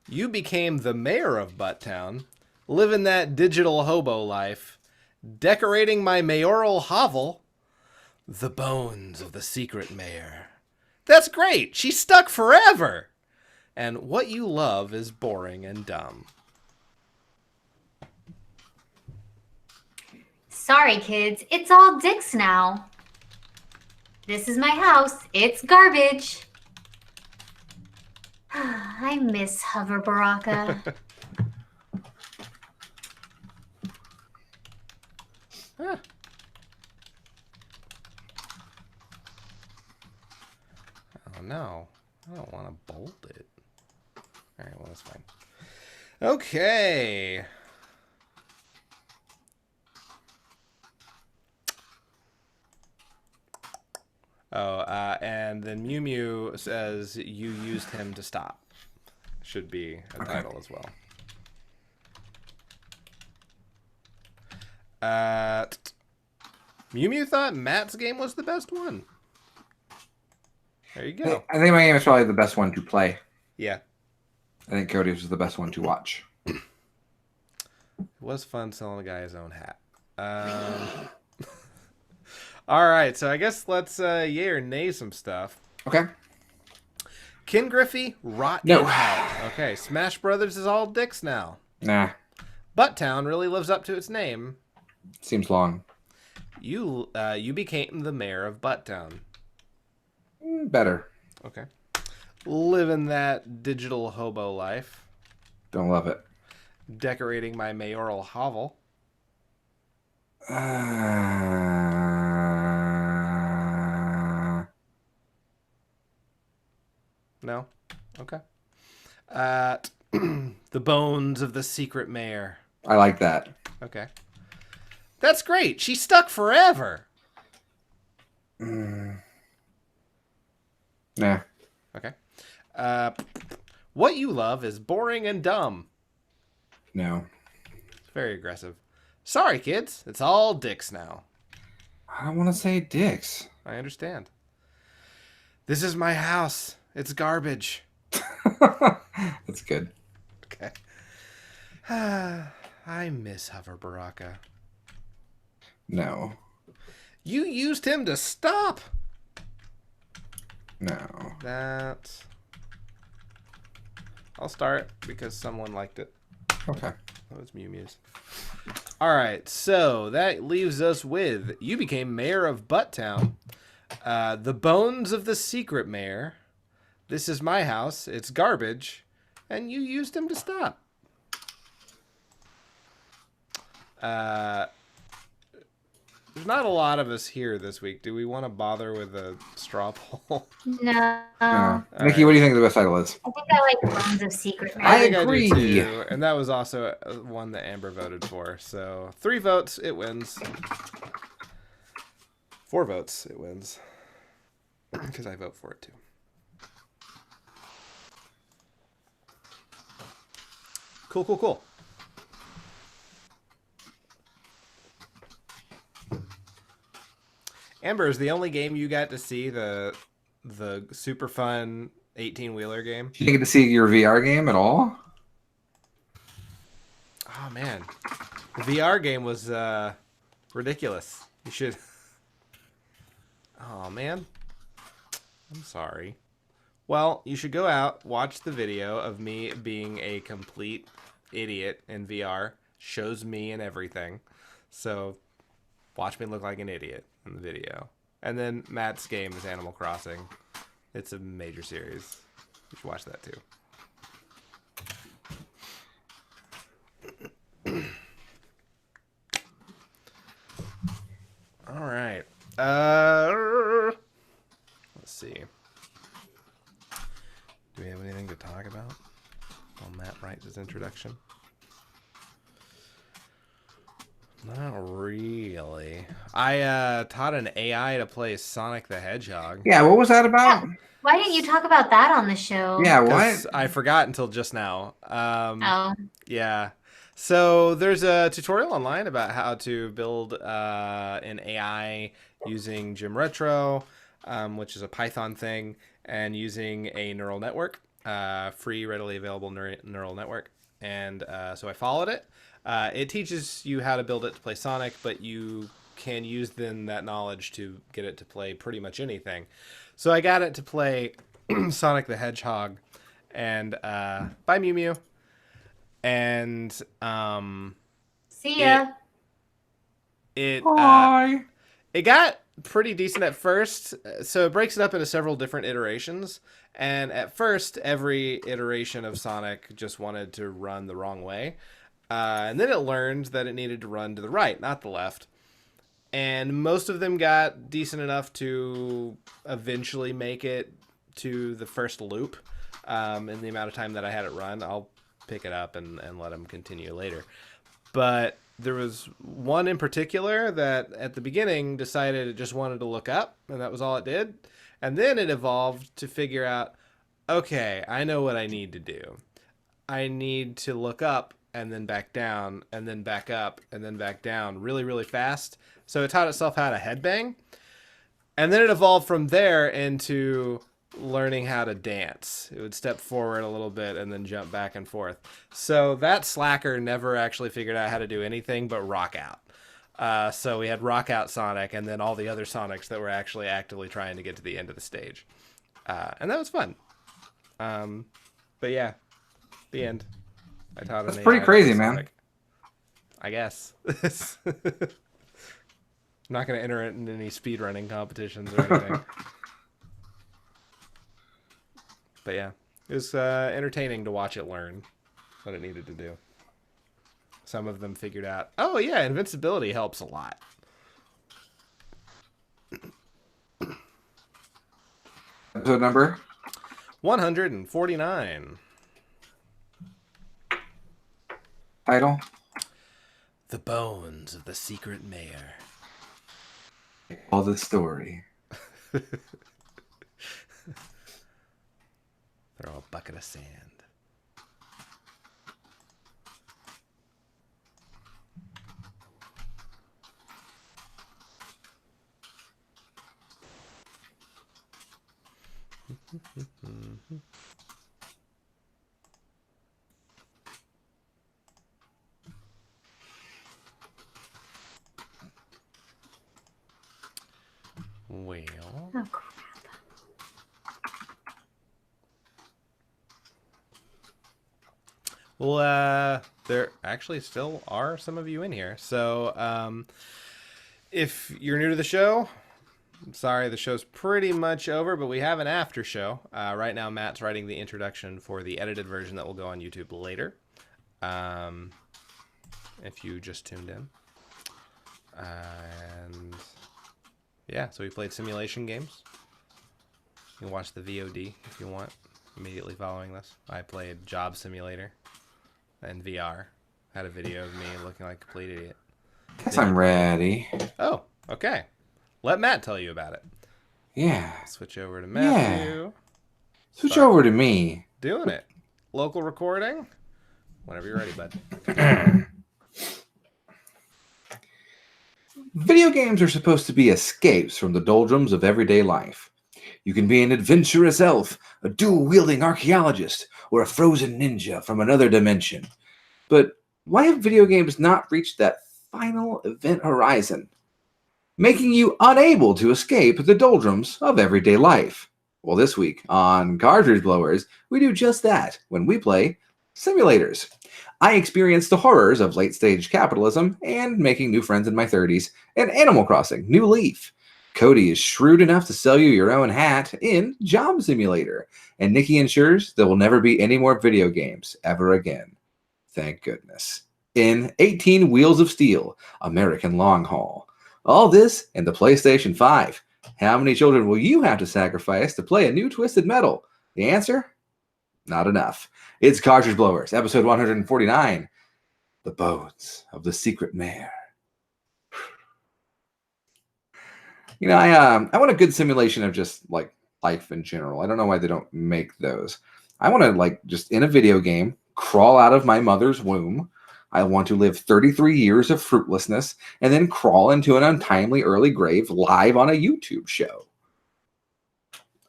A: You became the mayor of Butttown, living that digital hobo life, decorating my mayoral hovel. The bones of the secret mayor. That's great. She's stuck forever. And what you love is boring and dumb.
C: Sorry, kids. It's all dicks now. This is my house. It's garbage. I miss Hover Baraka.
A: Huh. Oh no. I don't want to bold it. Alright, well that's fine. Okay. Oh, and then Mew Mew says you used him to stop. Should be a title as well. Mew Mew thought Matt's game was the best one. There you go.
B: I think my game is probably the best one to play.
A: Yeah.
B: I think Cody's was the best one to watch.
A: It was fun selling a guy his own hat. All right, so I guess let's yay or nay some stuff.
B: Okay.
A: Ken Griffey, rot
B: No.
A: in hell. Okay, Smash Brothers is all dicks now.
B: Nah.
A: Butttown really lives up to its name.
B: Seems long.
A: You became the mayor of Butttown.
B: Better.
A: Okay. Living that digital hobo life.
B: Don't love it.
A: Decorating my mayoral hovel. No? Okay. The bones of the secret mayor.
B: I like that.
A: Okay. That's great. She's stuck forever.
B: Nah.
A: Okay. What you love is boring and dumb.
B: No.
A: Very aggressive. Sorry, kids. It's all dicks now.
B: I don't want to say dicks.
A: I understand. This is my house. It's garbage.
B: That's good.
A: Okay. I miss Hover Baraka.
B: No.
A: You used him to stop.
B: No.
A: That. I'll start because someone liked it.
B: Okay.
A: That was Mew Mew's. All right, so that leaves us with you became mayor of Butttown. The bones of the secret mayor. This is my house. It's garbage, and you used him to stop. There's not a lot of us here this week. Do we want to bother with a straw poll?
C: No.
B: Nikki, what do you think the best title is?
C: I think I like Bones of Secret
B: I
C: Mayor.
A: think
B: agree.
A: I do too, and that was also one that Amber voted for. So 3 votes, it wins. 4 votes, it wins. Because I vote for it too. Cool, cool, cool. Amber, is the only game you got to see the super fun 18-wheeler game?
B: You didn't get to see your VR game at all?
A: Oh man, the VR game was ridiculous. You should. Oh man, I'm sorry. Well, you should go out, watch the video of me being a complete idiot in VR. Shows me and everything. So watch me look like an idiot in the video. And then Matt's game is Animal Crossing. It's a major series. You should watch that too. All right. Let's see. Do we have anything to talk about while Matt writes his introduction? Not really. I taught an AI to play Sonic the Hedgehog.
B: Yeah, what was that about?
C: Why didn't you talk about that on the show?
B: Yeah, what?
A: 'Cause I forgot until just now.
C: Oh.
A: Yeah. So there's a tutorial online about how to build an AI using Gym Retro, which is a Python thing, and using a neural network, free, readily available neural network. And so I followed it. It teaches you how to build it to play Sonic, but you can use then that knowledge to get it to play pretty much anything. So I got it to play Sonic the Hedgehog and by Mew Mew. And
C: See ya.
A: it
B: Hi.
A: it got pretty decent at first. So it breaks it up into several different iterations. And at first, every iteration of Sonic just wanted to run the wrong way. And then it learned that it needed to run to the right, not the left. And most of them got decent enough to eventually make it to the first loop in the amount of time that I had it run. I'll pick it up and let them continue later. But there was one in particular that at the beginning decided it just wanted to look up, and that was all it did. And then it evolved to figure out, okay, I know what I need to do. I need to look up and then back down and then back up and then back down really, really fast. So it taught itself how to headbang. And then it evolved from there into learning how to dance. It would step forward a little bit and then jump back and forth. So that slacker never actually figured out how to do anything but rock out. So we had rock out Sonic and then all the other Sonics that were actually actively trying to get to the end of the stage. And that was fun. But yeah, the end. I taught
B: That's
A: an
B: pretty
A: AI
B: crazy,
A: to
B: man.
A: Sonic. I guess. I'm not going to enter it in any speedrunning competitions or anything. But yeah, it was entertaining to watch it learn what it needed to do. Some of them figured out, oh yeah, invincibility helps a lot.
B: Episode number?
A: 149.
B: Title?
A: The Bones of the Secret Mayor.
B: All the story.
A: They're all a bucket of sand. Well,
C: Oh, crap.
A: well, there actually still are some of you in here. So, if you're new to the show, I'm sorry, the show's pretty much over, but we have an after show. Right now, Matt's writing the introduction for the edited version that will go on YouTube later. If you just tuned in. And yeah, so we played simulation games. You can watch the VOD if you want, immediately following this. I played Job Simulator in VR. Had a video of me looking like a complete idiot.
B: Guess I'm ready.
A: Oh, okay. Let Matt tell you about it.
B: Yeah.
A: Switch over to Matthew.
B: Switch
A: Start
B: over to me.
A: doing it. Local recording. Whenever you're ready, bud.
B: Video games are supposed to be escapes from the doldrums of everyday life. You can be an adventurous elf, a dual-wielding archaeologist, or a frozen ninja from another dimension. But why have video games not reached that final event horizon, making you unable to escape the doldrums of everyday life? Well, this week on Cartridge Blowers, we do just that when we play simulators. I experienced the horrors of late-stage capitalism and making new friends in my 30s, and Animal Crossing: New Leaf. Cody is shrewd enough to sell you your own hat in Job Simulator, and Nikki ensures there will never be any more video games ever again. Thank goodness. In 18 Wheels of Steel, American Long Haul. All this in the PlayStation 5. How many children will you have to sacrifice to play a new Twisted Metal? The answer? Not enough. It's Cartridge Blowers, episode 149. The Bones of the Secret Mare. You know, I want a good simulation of just like life in general. I don't know why they don't make those. I want to like just in a video game crawl out of my mother's womb. I want to live 33 years of fruitlessness and then crawl into an untimely early grave live on a YouTube show.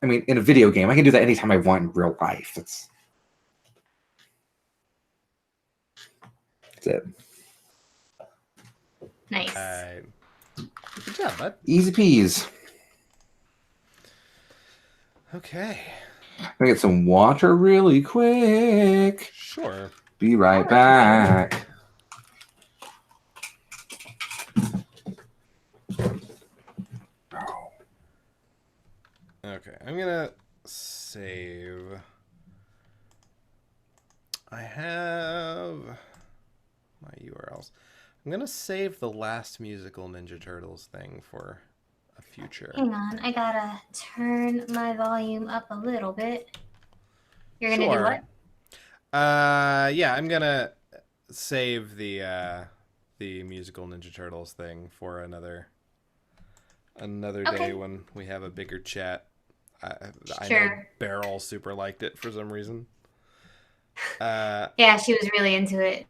B: I mean, in a video game, I can do that anytime I want in real life. That's it.
C: Nice.
A: Good job, bud.
B: Easy peas.
A: Okay.
B: I'm gonna get some water really quick.
A: Sure.
B: Be right back.
A: Okay, I'm gonna save. I have my URLs. I'm gonna save the last musical Ninja Turtles thing for a future.
C: Hang on, I gotta turn my volume up a little bit. You're gonna do
A: Sure.
C: what?
A: Yeah, I'm gonna save the musical Ninja Turtles thing for another day
C: Okay.
A: when we have a bigger chat. I know
C: Sure.
A: Beryl super liked it for some reason.
C: Yeah, she was really into it.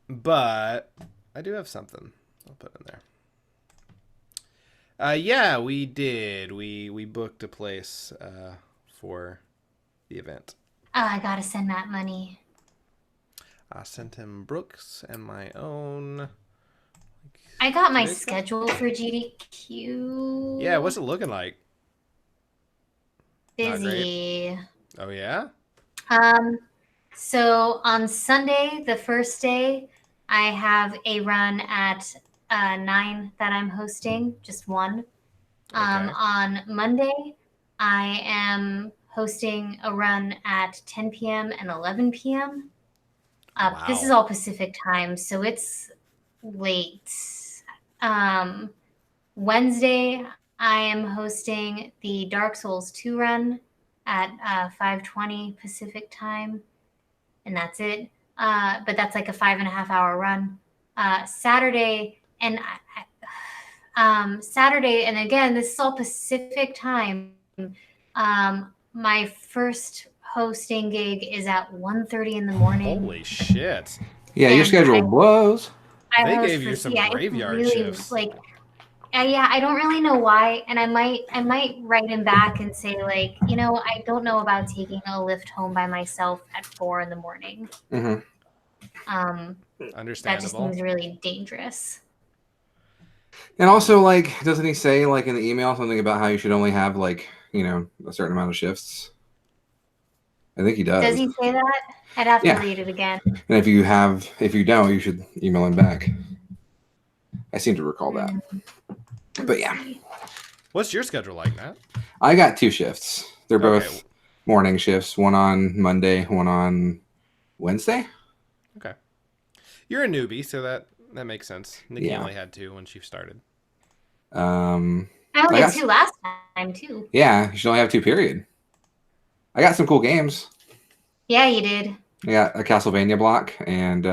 A: But I do have something I'll put in there. Yeah, we did. We booked a place for the event.
C: Oh, I gotta send Matt money.
A: I sent him Brooks and my own.
C: I got my
A: Today's-
C: schedule for GDQ.
A: Yeah, what's it looking like? Not
C: Busy.
A: Oh yeah.
C: So on Sunday, the first day, I have a run at 9 that I'm hosting, just one.
A: Okay.
C: On Monday, I am hosting a run at 10 p.m. and 11 p.m. This is
A: Wow.
C: all Pacific time, so it's late. Wednesday, I am hosting the Dark Souls 2 run at 5:20 Pacific time, and that's it. But that's like a 5.5 hour run. Saturday, and Saturday, and again, this is all Pacific time. My first hosting gig is at 1:30 in the morning.
A: Holy shit.
B: Yeah, your
C: And
B: schedule blows.
C: I
A: They
C: host
A: gave you
C: for-
A: some
C: it's
A: graveyard
C: really,
A: shifts.
C: Like, Yeah, I don't really know why, and I might write him back and say like, I don't know about taking a lift home by myself at 4 in the morning.
B: Hmm.
C: Um, that just
A: Understandable.
C: seems really dangerous.
B: And also, like, doesn't he say like in the email something about how you should only have like a certain amount of shifts? I think he
C: Does
B: does.
C: he say that? I'd have to
B: Yeah.
C: read it again.
B: And if you don't, you should email him back. I seem to recall that.
C: Let's
B: But yeah,
C: see.
A: What's your schedule like, Matt?
B: I got 2 shifts. They're both
A: Okay.
B: morning shifts. One on Monday, one on Wednesday.
A: Okay. You're a newbie, so that makes sense. Nikki
B: Yeah.
A: only had 2 when she started.
B: Um,
C: I only
B: I
C: had
B: got-
C: 2 last time too.
B: yeah, you should only have 2. Period. I got some cool games.
C: Yeah, you did.
B: I got a Castlevania block and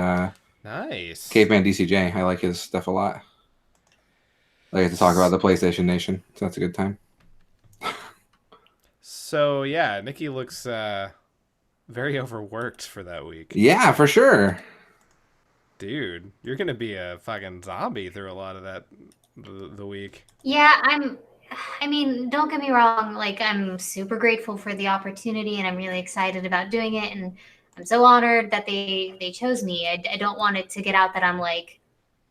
A: Nice.
B: Caveman DCJ. I like his stuff a lot. I get to talk about the PlayStation Nation, so that's a good time.
A: So yeah, Nikki looks very overworked for that week.
B: Yeah, for sure.
A: Dude, you're gonna be a fucking zombie through a lot of that the week.
C: Yeah, I mean, don't get me wrong, like I'm super grateful for the opportunity and I'm really excited about doing it and I'm so honored that they chose me. I don't want it to get out that I'm like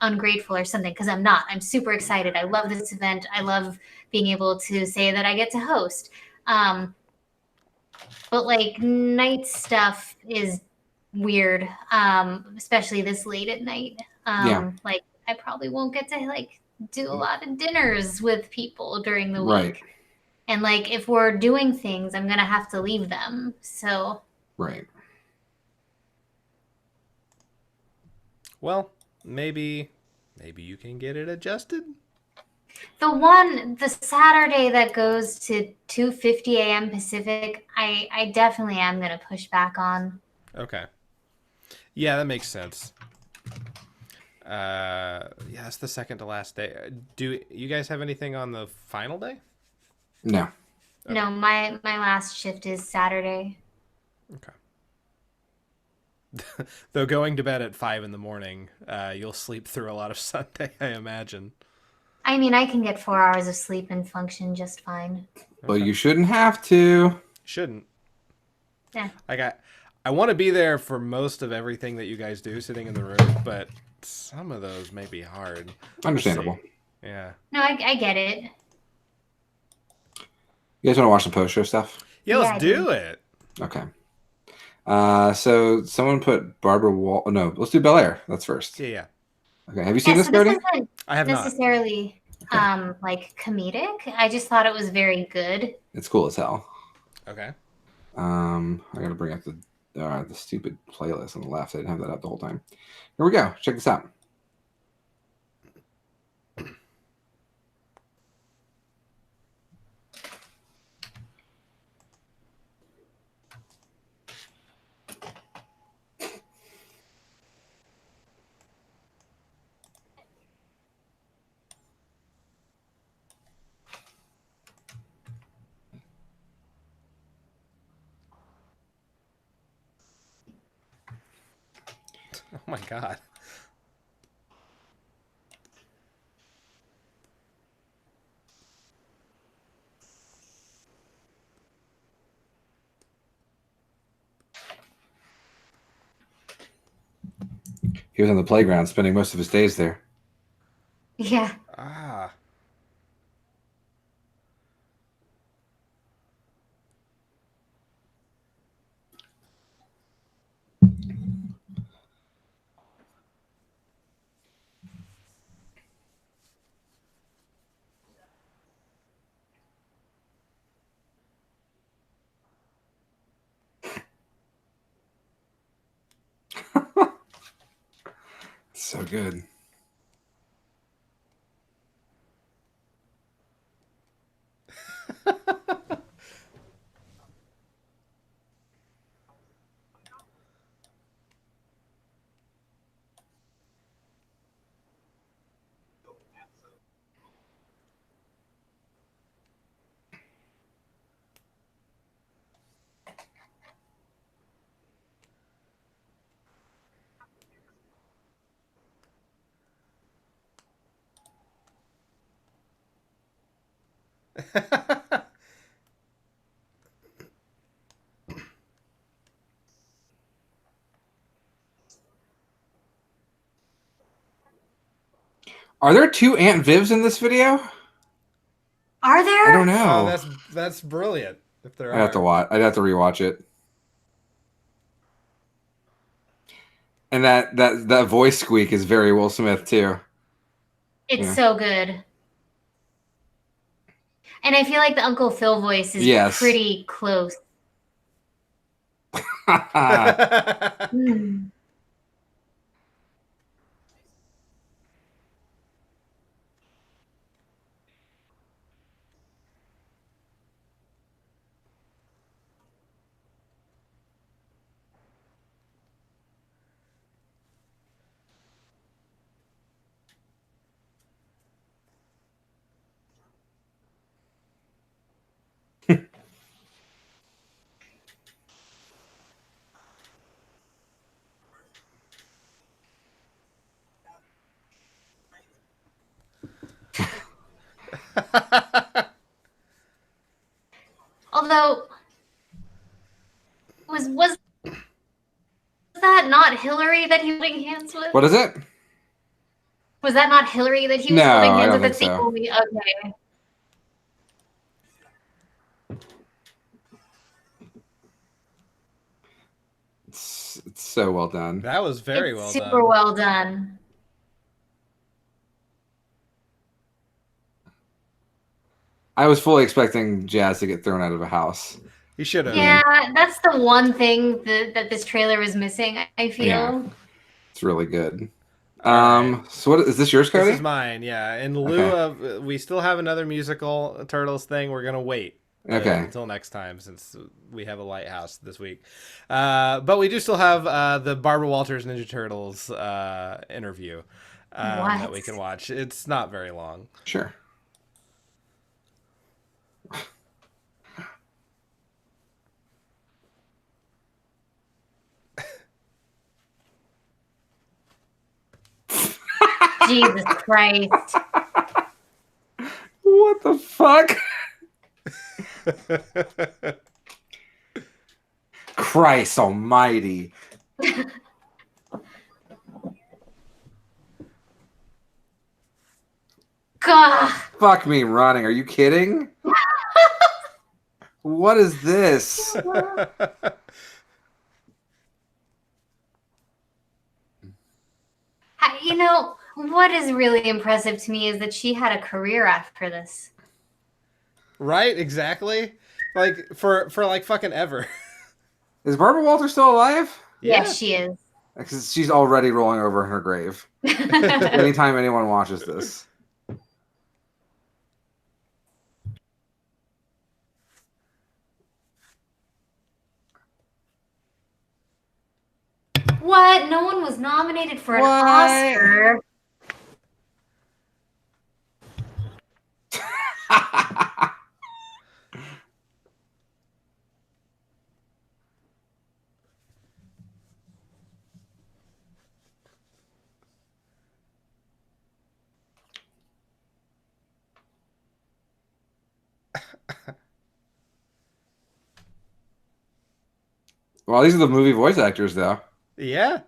C: ungrateful or something because I'm not. I'm super excited. I love this event. I love being able to say that I get to host. But like night stuff is weird, especially this late at night.
B: Yeah.
C: Like I probably won't get to like do a lot of dinners with people during the
B: Right.
C: week. And like if we're doing things, I'm gonna have to leave them. So
B: Right.
A: Well, maybe you can get it adjusted.
C: the Saturday that goes to 2:50 a.m. Pacific, I definitely am gonna push back on.
A: Okay. Yeah, that makes sense. Yeah, it's the second to last day. Do you guys have anything on the final day?
B: No.
C: No, my last shift is Saturday.
A: Okay. Though going to bed at 5 in the morning, you'll sleep through a lot of Sunday, I imagine.
C: I mean, I can get 4 hours of sleep and function just fine.
B: But you shouldn't have to.
A: Shouldn't.
C: Yeah.
A: I want to be there for most of everything that you guys do sitting in the room, but some of those may be hard.
B: Understandable.
A: Yeah.
C: No, I get it.
B: You guys want to watch some post show stuff?
A: Yeah,
C: Yeah,
A: let's
C: I
A: do
C: do.
A: it.
B: Okay. So someone put Barbara Wall. No, let's do Bel Air. That's first.
A: Yeah.
B: Okay. Have you seen
C: Yeah,
B: this,
C: so this
B: Cody?
C: isn't
A: I have not.
C: necessarily
B: Okay.
C: like comedic. I just thought it was very good.
B: It's cool as hell.
A: Okay.
B: I gotta bring up the stupid playlist on the left. I didn't have that up the whole time. Here we go. Check this out.
A: Oh my god.
B: He was on the playground, spending most of his days there.
C: Yeah.
A: Ah.
B: So good. Are there two Aunt Vivs in this video?
C: Are there?
B: I don't
A: Oh,
B: know.
A: that's brilliant. If there
B: I'd have to
A: are.
B: watch. I'd have to rewatch it. And that voice squeak is very Will Smith too.
C: It's
B: Yeah.
C: so good. And I feel like the Uncle Phil voice is
B: Yes.
C: pretty close. Hmm. Although, was that not Hillary that he was holding hands with?
B: What is it?
C: Was that not Hillary that he was
B: No,
C: holding
B: I
C: hands
B: don't
C: with?
B: think
C: That's the
B: so.
C: only okay.
B: It's so well done.
A: That was very
C: It's
A: well
C: super
A: done.
C: well done.
B: I was fully expecting Jazz to get thrown out of a house.
A: You should have.
C: Yeah, that's the one thing that this trailer is missing, I feel.
B: Yeah. It's really good.
A: All
B: So what is this yours, Cody?
A: This is mine, yeah. In lieu of, we still have another musical Turtles thing. We're gonna wait until next time since we have a Lighthouse this week. But we do still have the Barbara Walters Ninja Turtles interview that we can watch. It's not very long.
B: Sure.
C: Jesus Christ.
B: What the fuck? Christ almighty.
C: God.
B: Fuck me running. Are you kidding? What is this?
C: You know, what is really impressive to me is that she had a career after this.
A: Right? Exactly. Like for like fucking ever.
B: Is Barbara Walters still alive?
C: Yes, she is.
B: Because she's already rolling over in her grave. Anytime anyone watches this.
C: What? No one was nominated for an
B: What?
C: Oscar.
B: Well, these are the movie voice actors, though.
A: Yeah.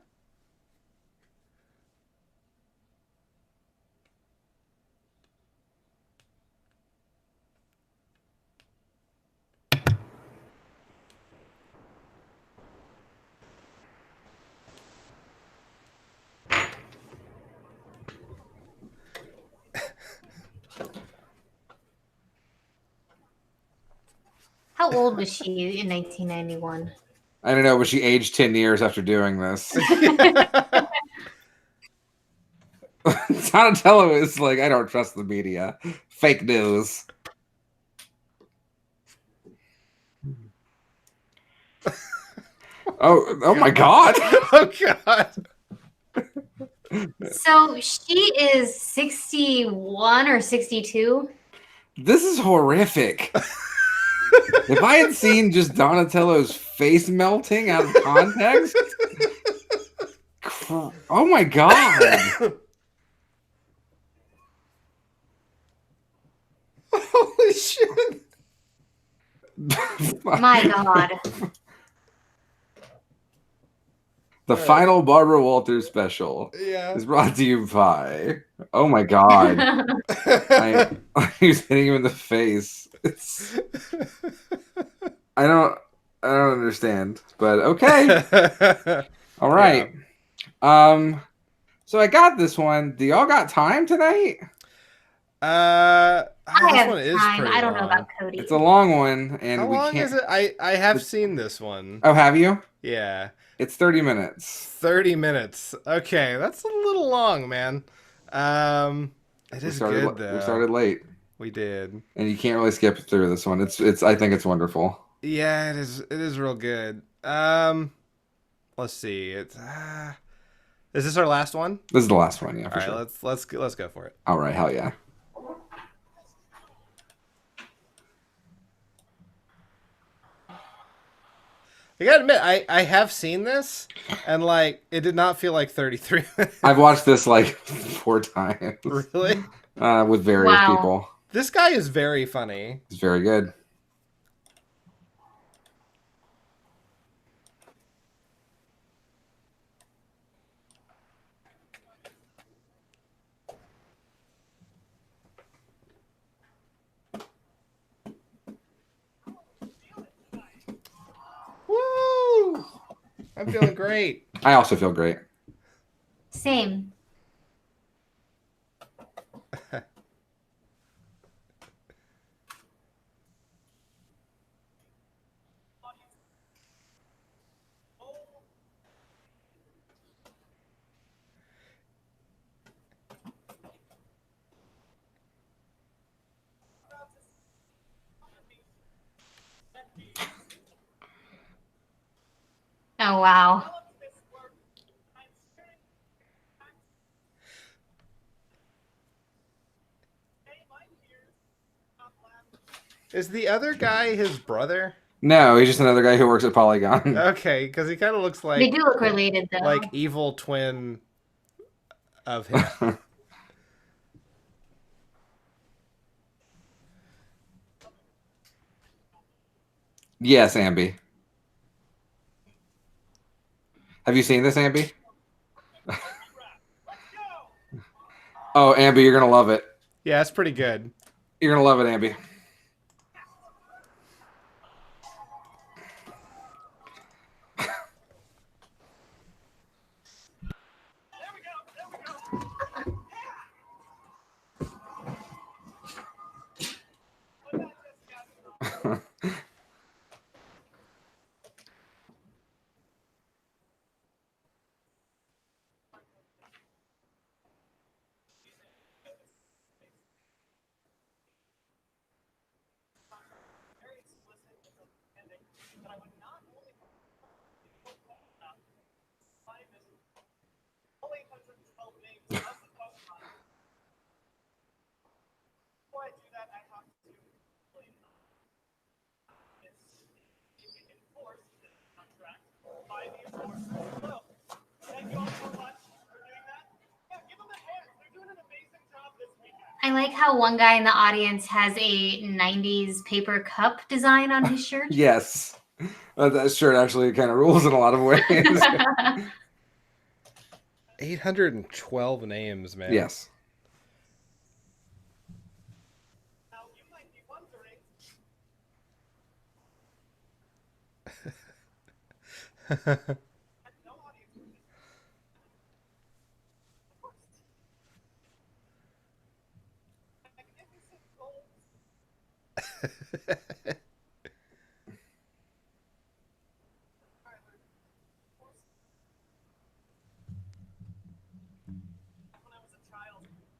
C: How old was she in 1991?
B: I don't know, but she aged 10 years after doing this. Donatello is like, I don't trust the media. Fake news. Oh my God.
A: Oh God.
C: So she is 61 or 62.
B: This is horrific. If I had seen just Donatello's face melting out of context, oh my God.
A: Holy shit. edition.
C: My God.
B: The final Barbara Walters special
A: Yeah.
B: is brought to you by. Oh my God! He's hitting him in the face. It's. I don't understand, but okay. All right. So I got this one. Do y'all got time tonight?
C: I
A: This
C: have
A: one is
C: time.
A: pretty
C: I don't know
A: long.
C: about Cody.
B: It's a long one, and
A: How
B: we
A: long
B: can't.
A: is it? I have seen this one.
B: Oh, have you?
A: Yeah.
B: It's 30 minutes.
A: 30 minutes. Okay, that's a little long, man. It is good though.
B: We started late,
A: We did.
B: and you can't really skip through this one. It's. I think it's wonderful.
A: Yeah, it is. It is real good. Let's see. It's. Is this our last one?
B: This is the last one, yeah,
A: All
B: for
A: right,
B: sure.
A: let's go for it.
B: All right, hell yeah.
A: I gotta admit, I have seen this, and like it did not feel like 33 minutes.
B: I've watched this like 4 times.
A: Really?
B: With various
C: Wow.
B: people.
A: This guy is very funny.
B: It's very good.
A: Woo! I'm feeling great.
B: I also feel great.
C: Same. Oh, wow.
A: Is the other guy his brother?
B: No, he's just another guy who works at Polygon.
A: Okay, because he kind of looks
C: They
A: like
C: do look related, though.
A: like evil twin of him.
B: Yes, Ambi. Have you seen this, Ambi? Oh, Ambi, you're gonna love it.
A: Yeah, it's pretty good.
B: You're gonna love it, Ambi.
C: I like how one guy in the audience has a 90s paper cup design on his shirt.
B: Yes. That shirt actually kind of rules in a lot of ways.
A: 812 names, man.
B: Yes.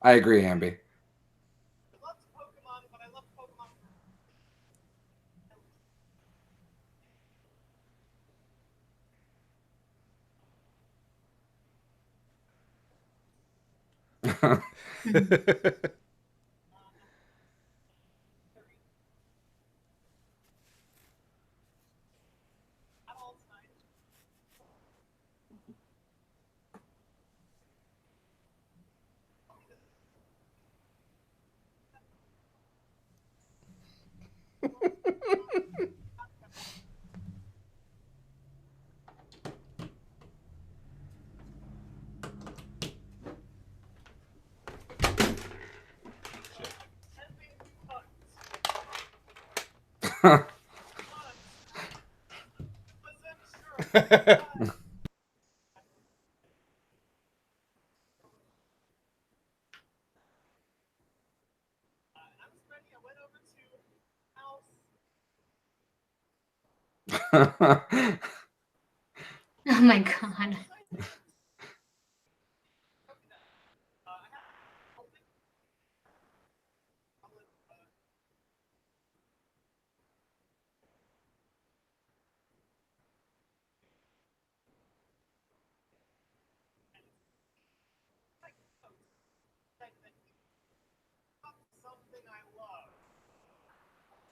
B: I agree, Ambi.
C: Oh my god.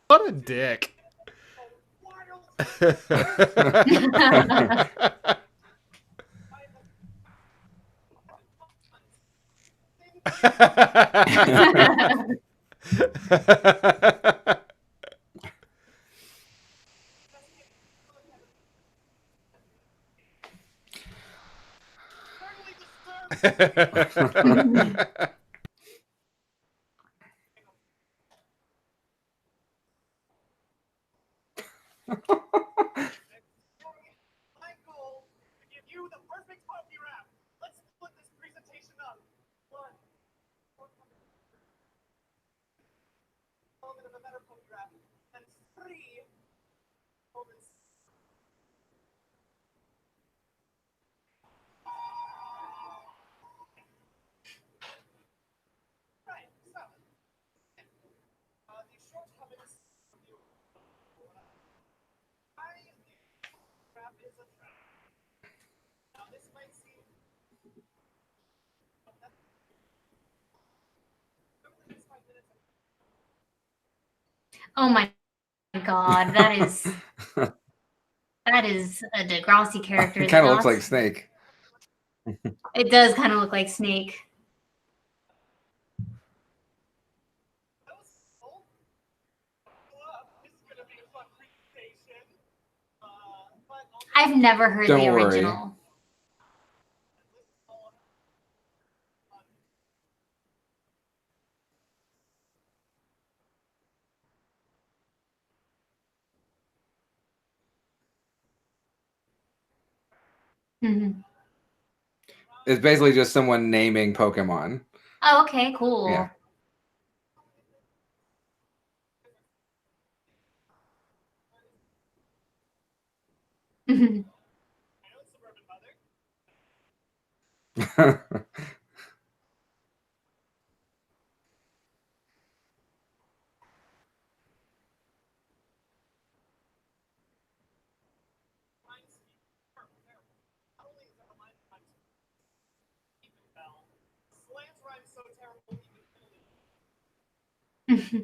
A: What a dick. Oh my god, that is a Degrassi character.
B: It
C: Is
B: kind
C: it
B: of looks
C: not?
B: like Snake.
C: It does kind of look like Snake. I've never heard
B: Don't
C: the
B: worry.
C: original. Mhm.
B: It's basically just someone naming Pokemon.
C: Oh, okay, cool.
B: Yeah.
C: Mhm. Mhm.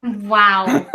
C: Wow.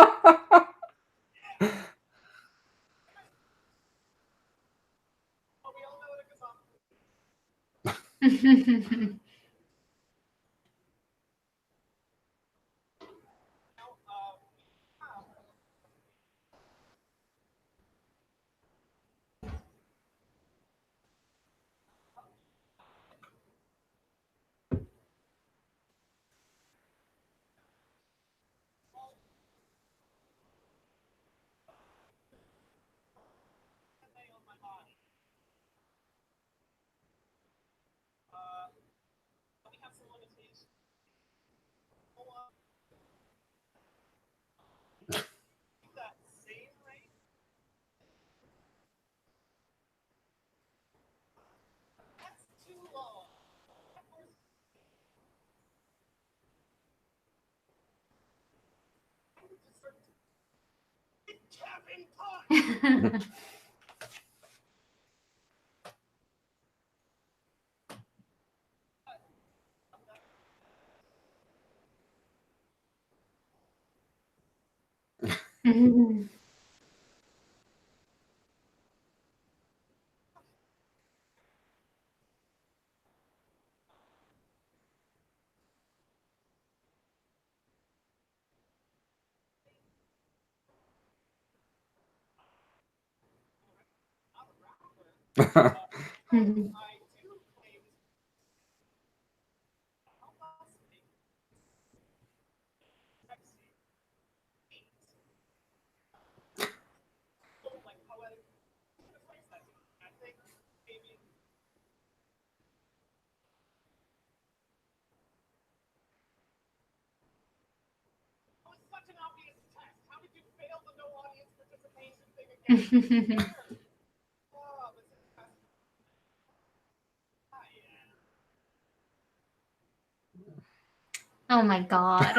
C: Oh my god.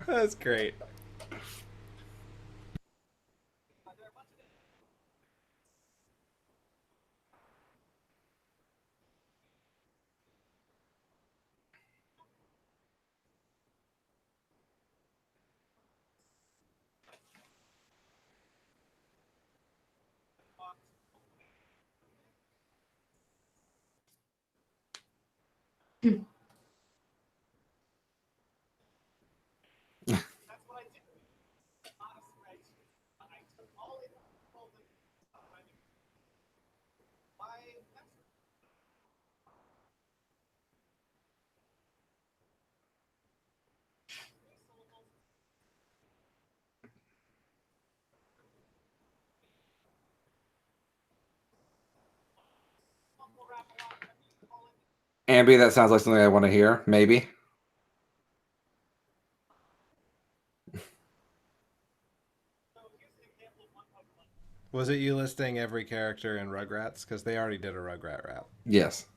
A: That's great.
B: Ambi, that sounds like something I want to hear. Maybe.
A: Was it you listing every character in Rugrats? Because they already did a Rugrat rap.
B: Yes.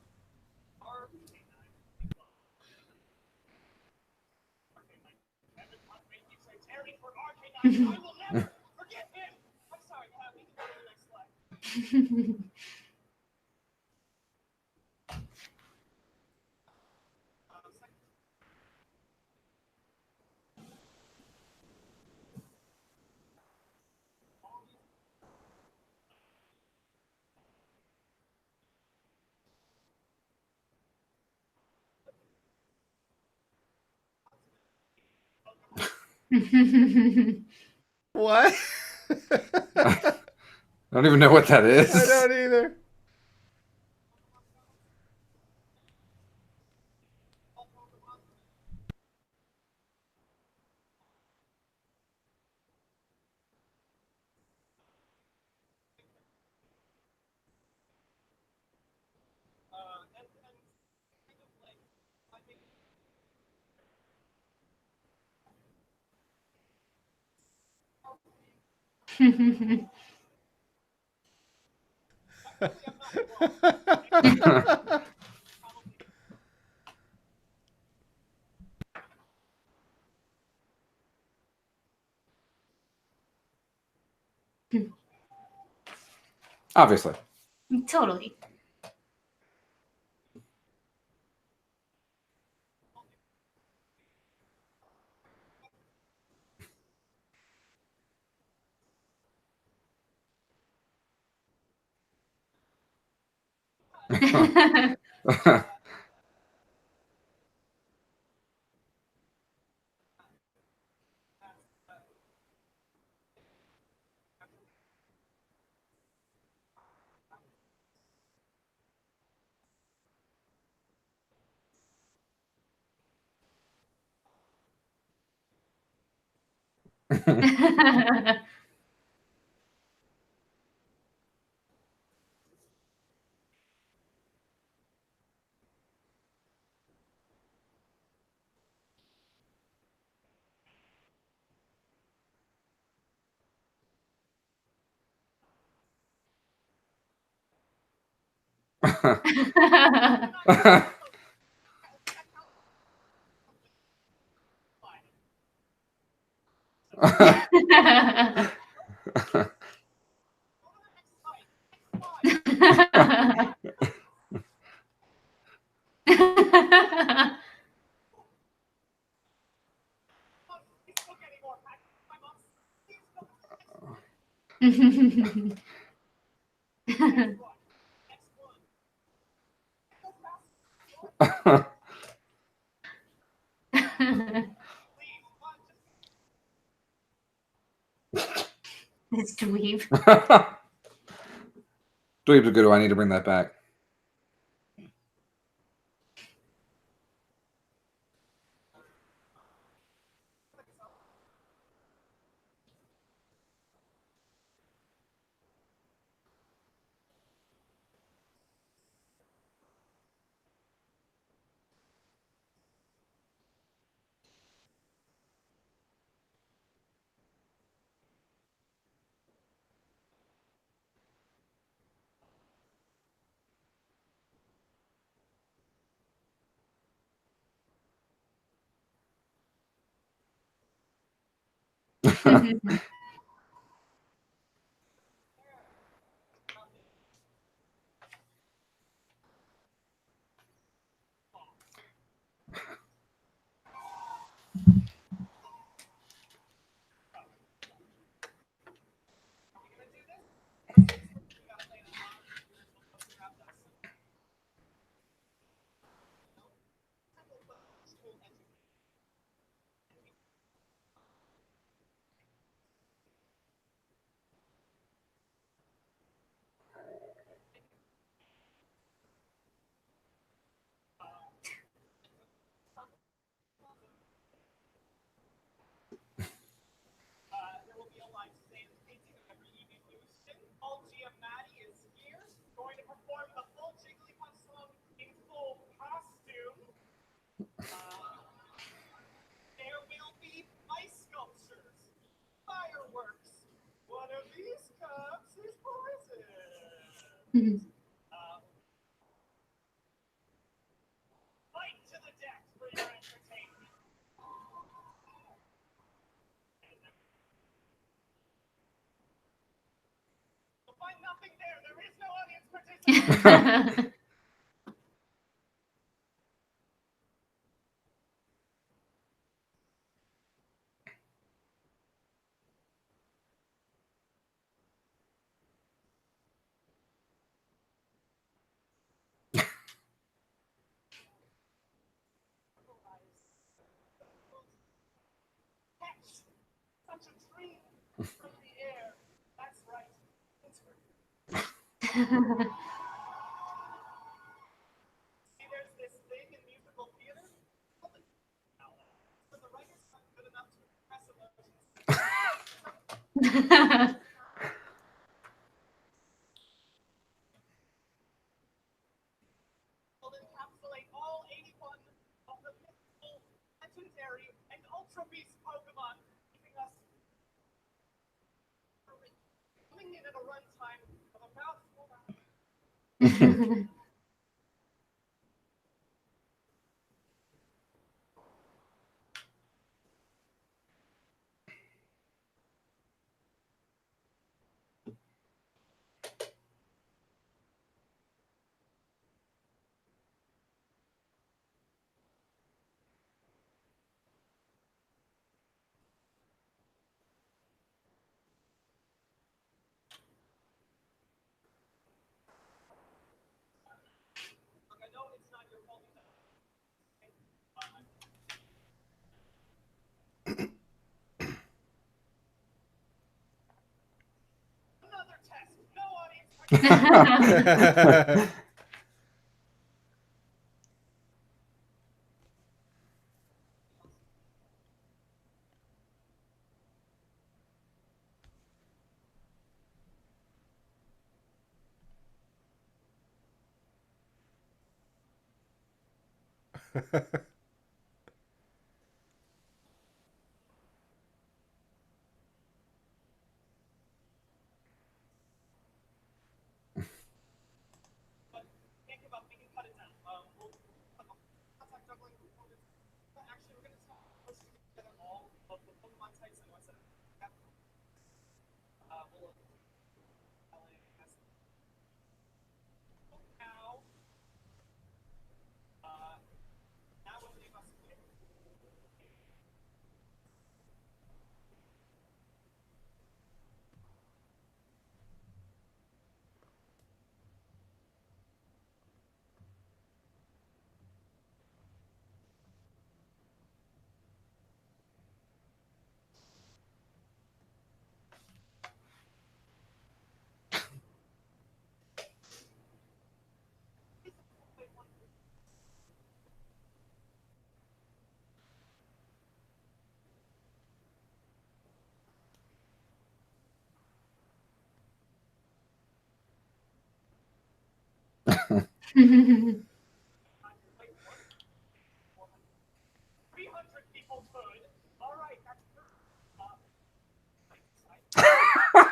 A: What?
B: I don't even know what that is.
A: I don't either.
B: Obviously.
C: Totally. It's dweeb.
B: Dweeb's a good one. I need to bring that back.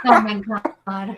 C: Oh my god.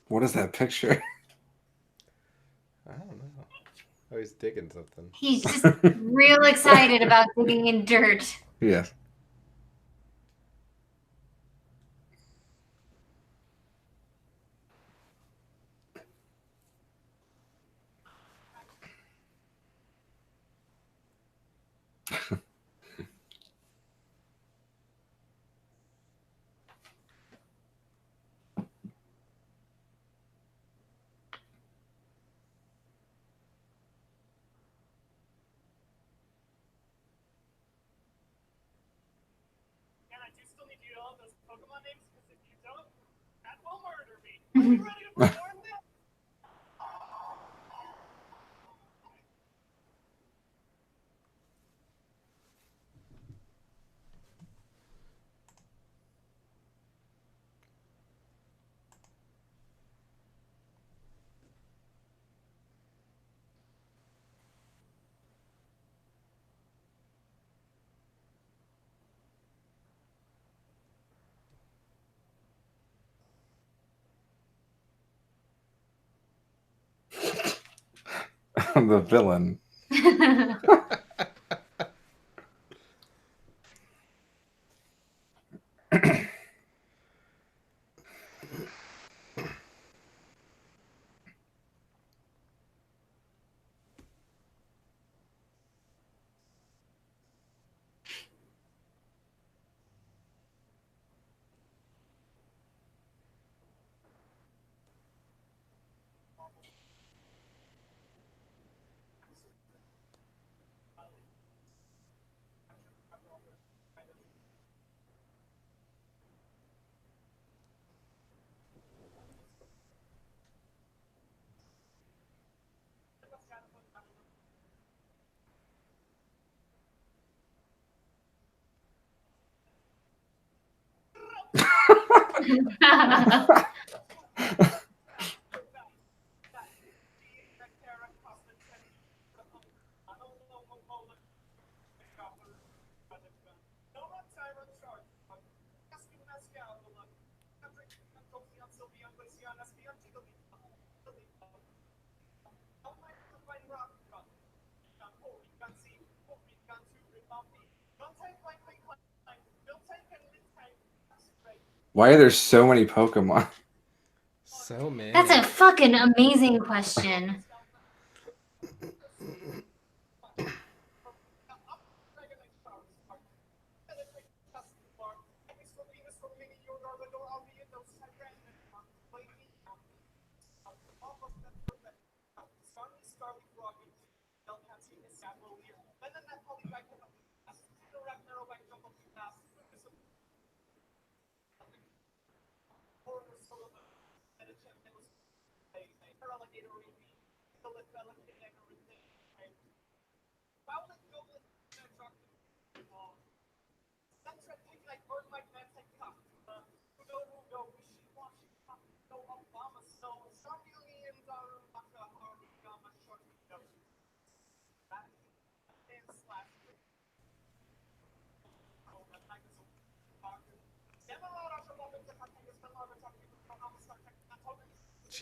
B: What is that picture?
A: I don't know. Oh, he's digging something.
C: He's just real excited about digging in dirt.
B: Yes. The villain. Why are there so many Pokemon?
A: So many.
C: That's a fucking amazing question.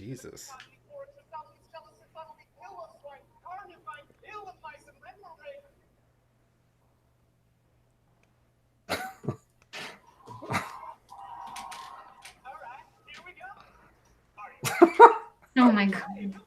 A: Jesus.
C: Oh my god.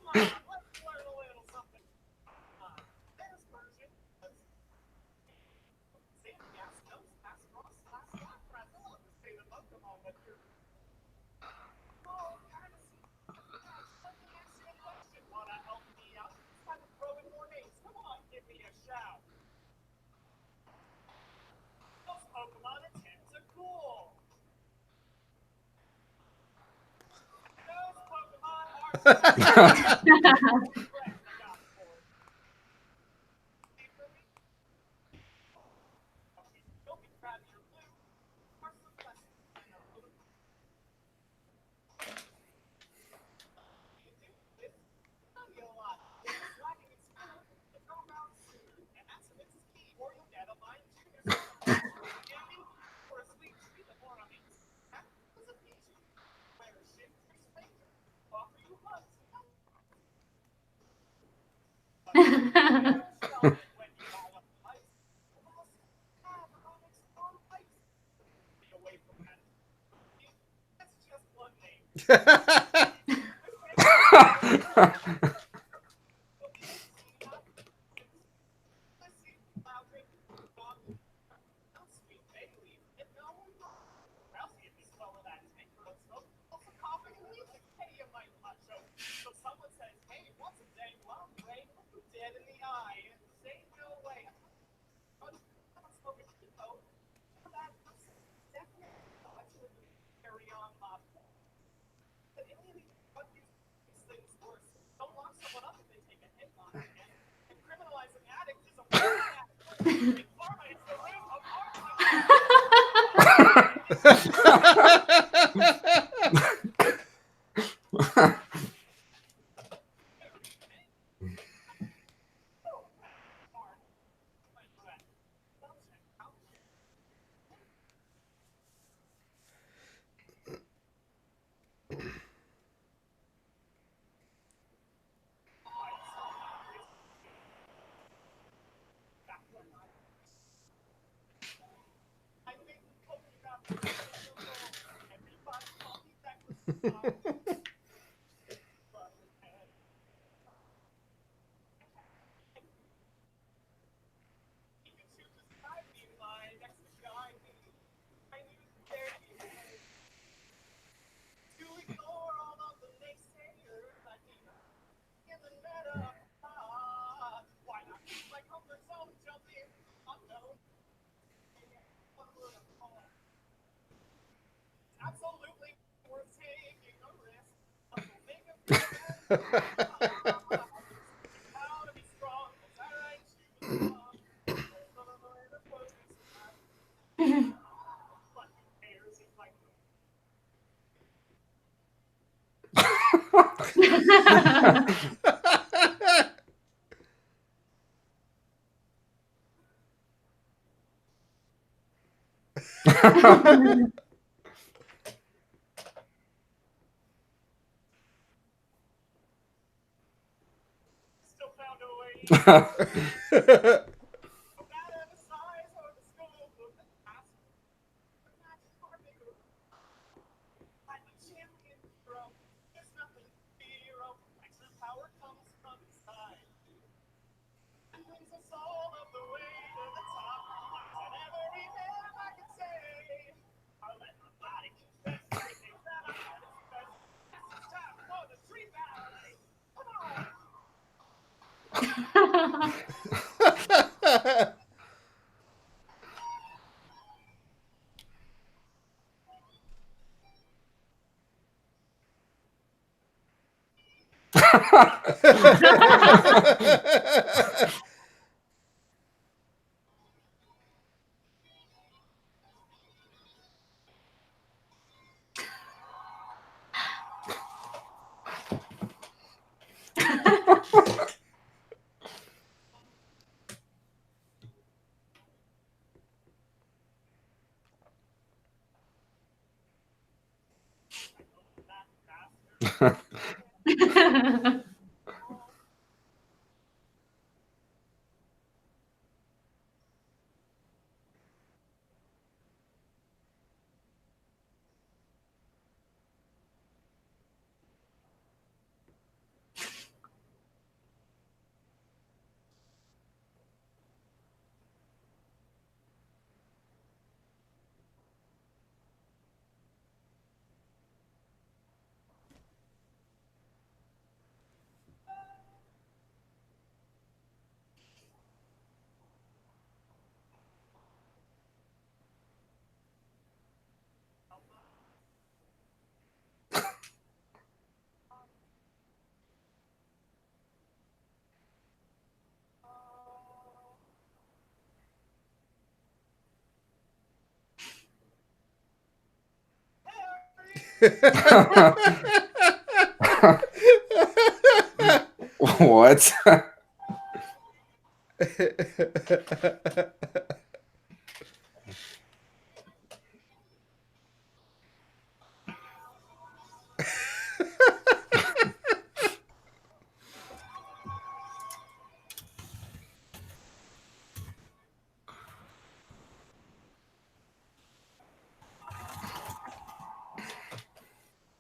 B: What?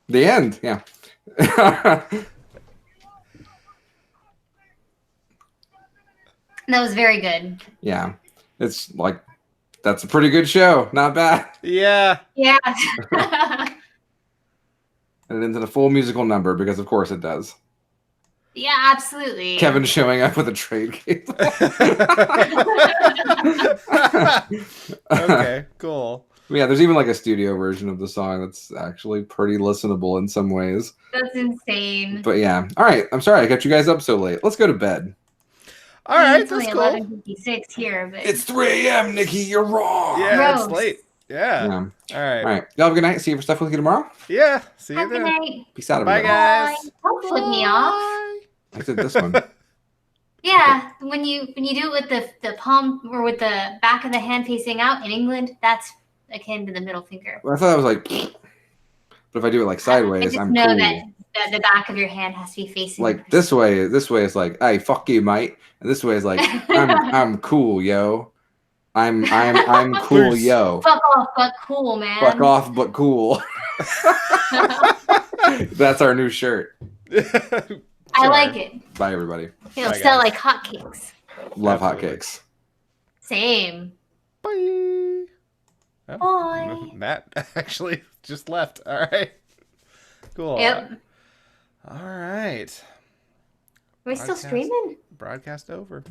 B: The end. Yeah.
C: That was very good.
B: Yeah. It's like, that's a pretty good show. Not bad.
A: Yeah.
C: Yeah.
B: And it ends in a full musical number because, of course, it does.
C: Yeah, absolutely.
B: Kevin showing up with a trade cable.
A: Okay, cool.
B: Yeah, there's even like a studio version of the song that's actually pretty listenable in some ways.
C: That's insane.
B: But yeah. All right. I'm sorry I got you guys up so late. Let's go to bed.
A: All right,
C: It's
A: that's
C: only
A: cool.
C: 11:56 here, but
B: It's 3 a.m., Nikki. You're wrong.
A: Yeah, it's
C: Gross.
A: late. Yeah.
B: Yeah.
A: All right.
B: All right. Y'all have a good night. See you for stuff with you tomorrow.
A: Yeah. See you
C: have a good
A: then.
C: night.
B: Peace out,
A: Bye,
B: everybody.
A: guys.
C: Don't flip me off.
B: I said this one.
C: Yeah, when you do it with the palm or with the back of the hand facing out in England, that's akin to the middle finger.
B: Well, I thought I was like, but if I do it like
C: I
B: sideways,
C: just
B: I'm
C: know
B: cool.
C: that the back of your hand has to be facing
B: Like this way is like, hey, fuck you, mate. And this way is like, I'm cool, yo. I'm cool,
A: Peace.
B: yo.
C: Fuck off, but cool, man.
B: Fuck off, but cool. That's our new shirt.
C: I like it.
B: Bye, everybody.
C: It'll
A: Bye,
C: sell
A: guys.
C: like hotcakes.
B: Love
A: Absolutely.
B: hotcakes.
C: Same.
A: Bye.
C: Bye.
A: Matt actually just left. All right. Cool.
C: Yep.
A: All right.
C: We're still
A: Podcast.
C: streaming?
A: Broadcast over.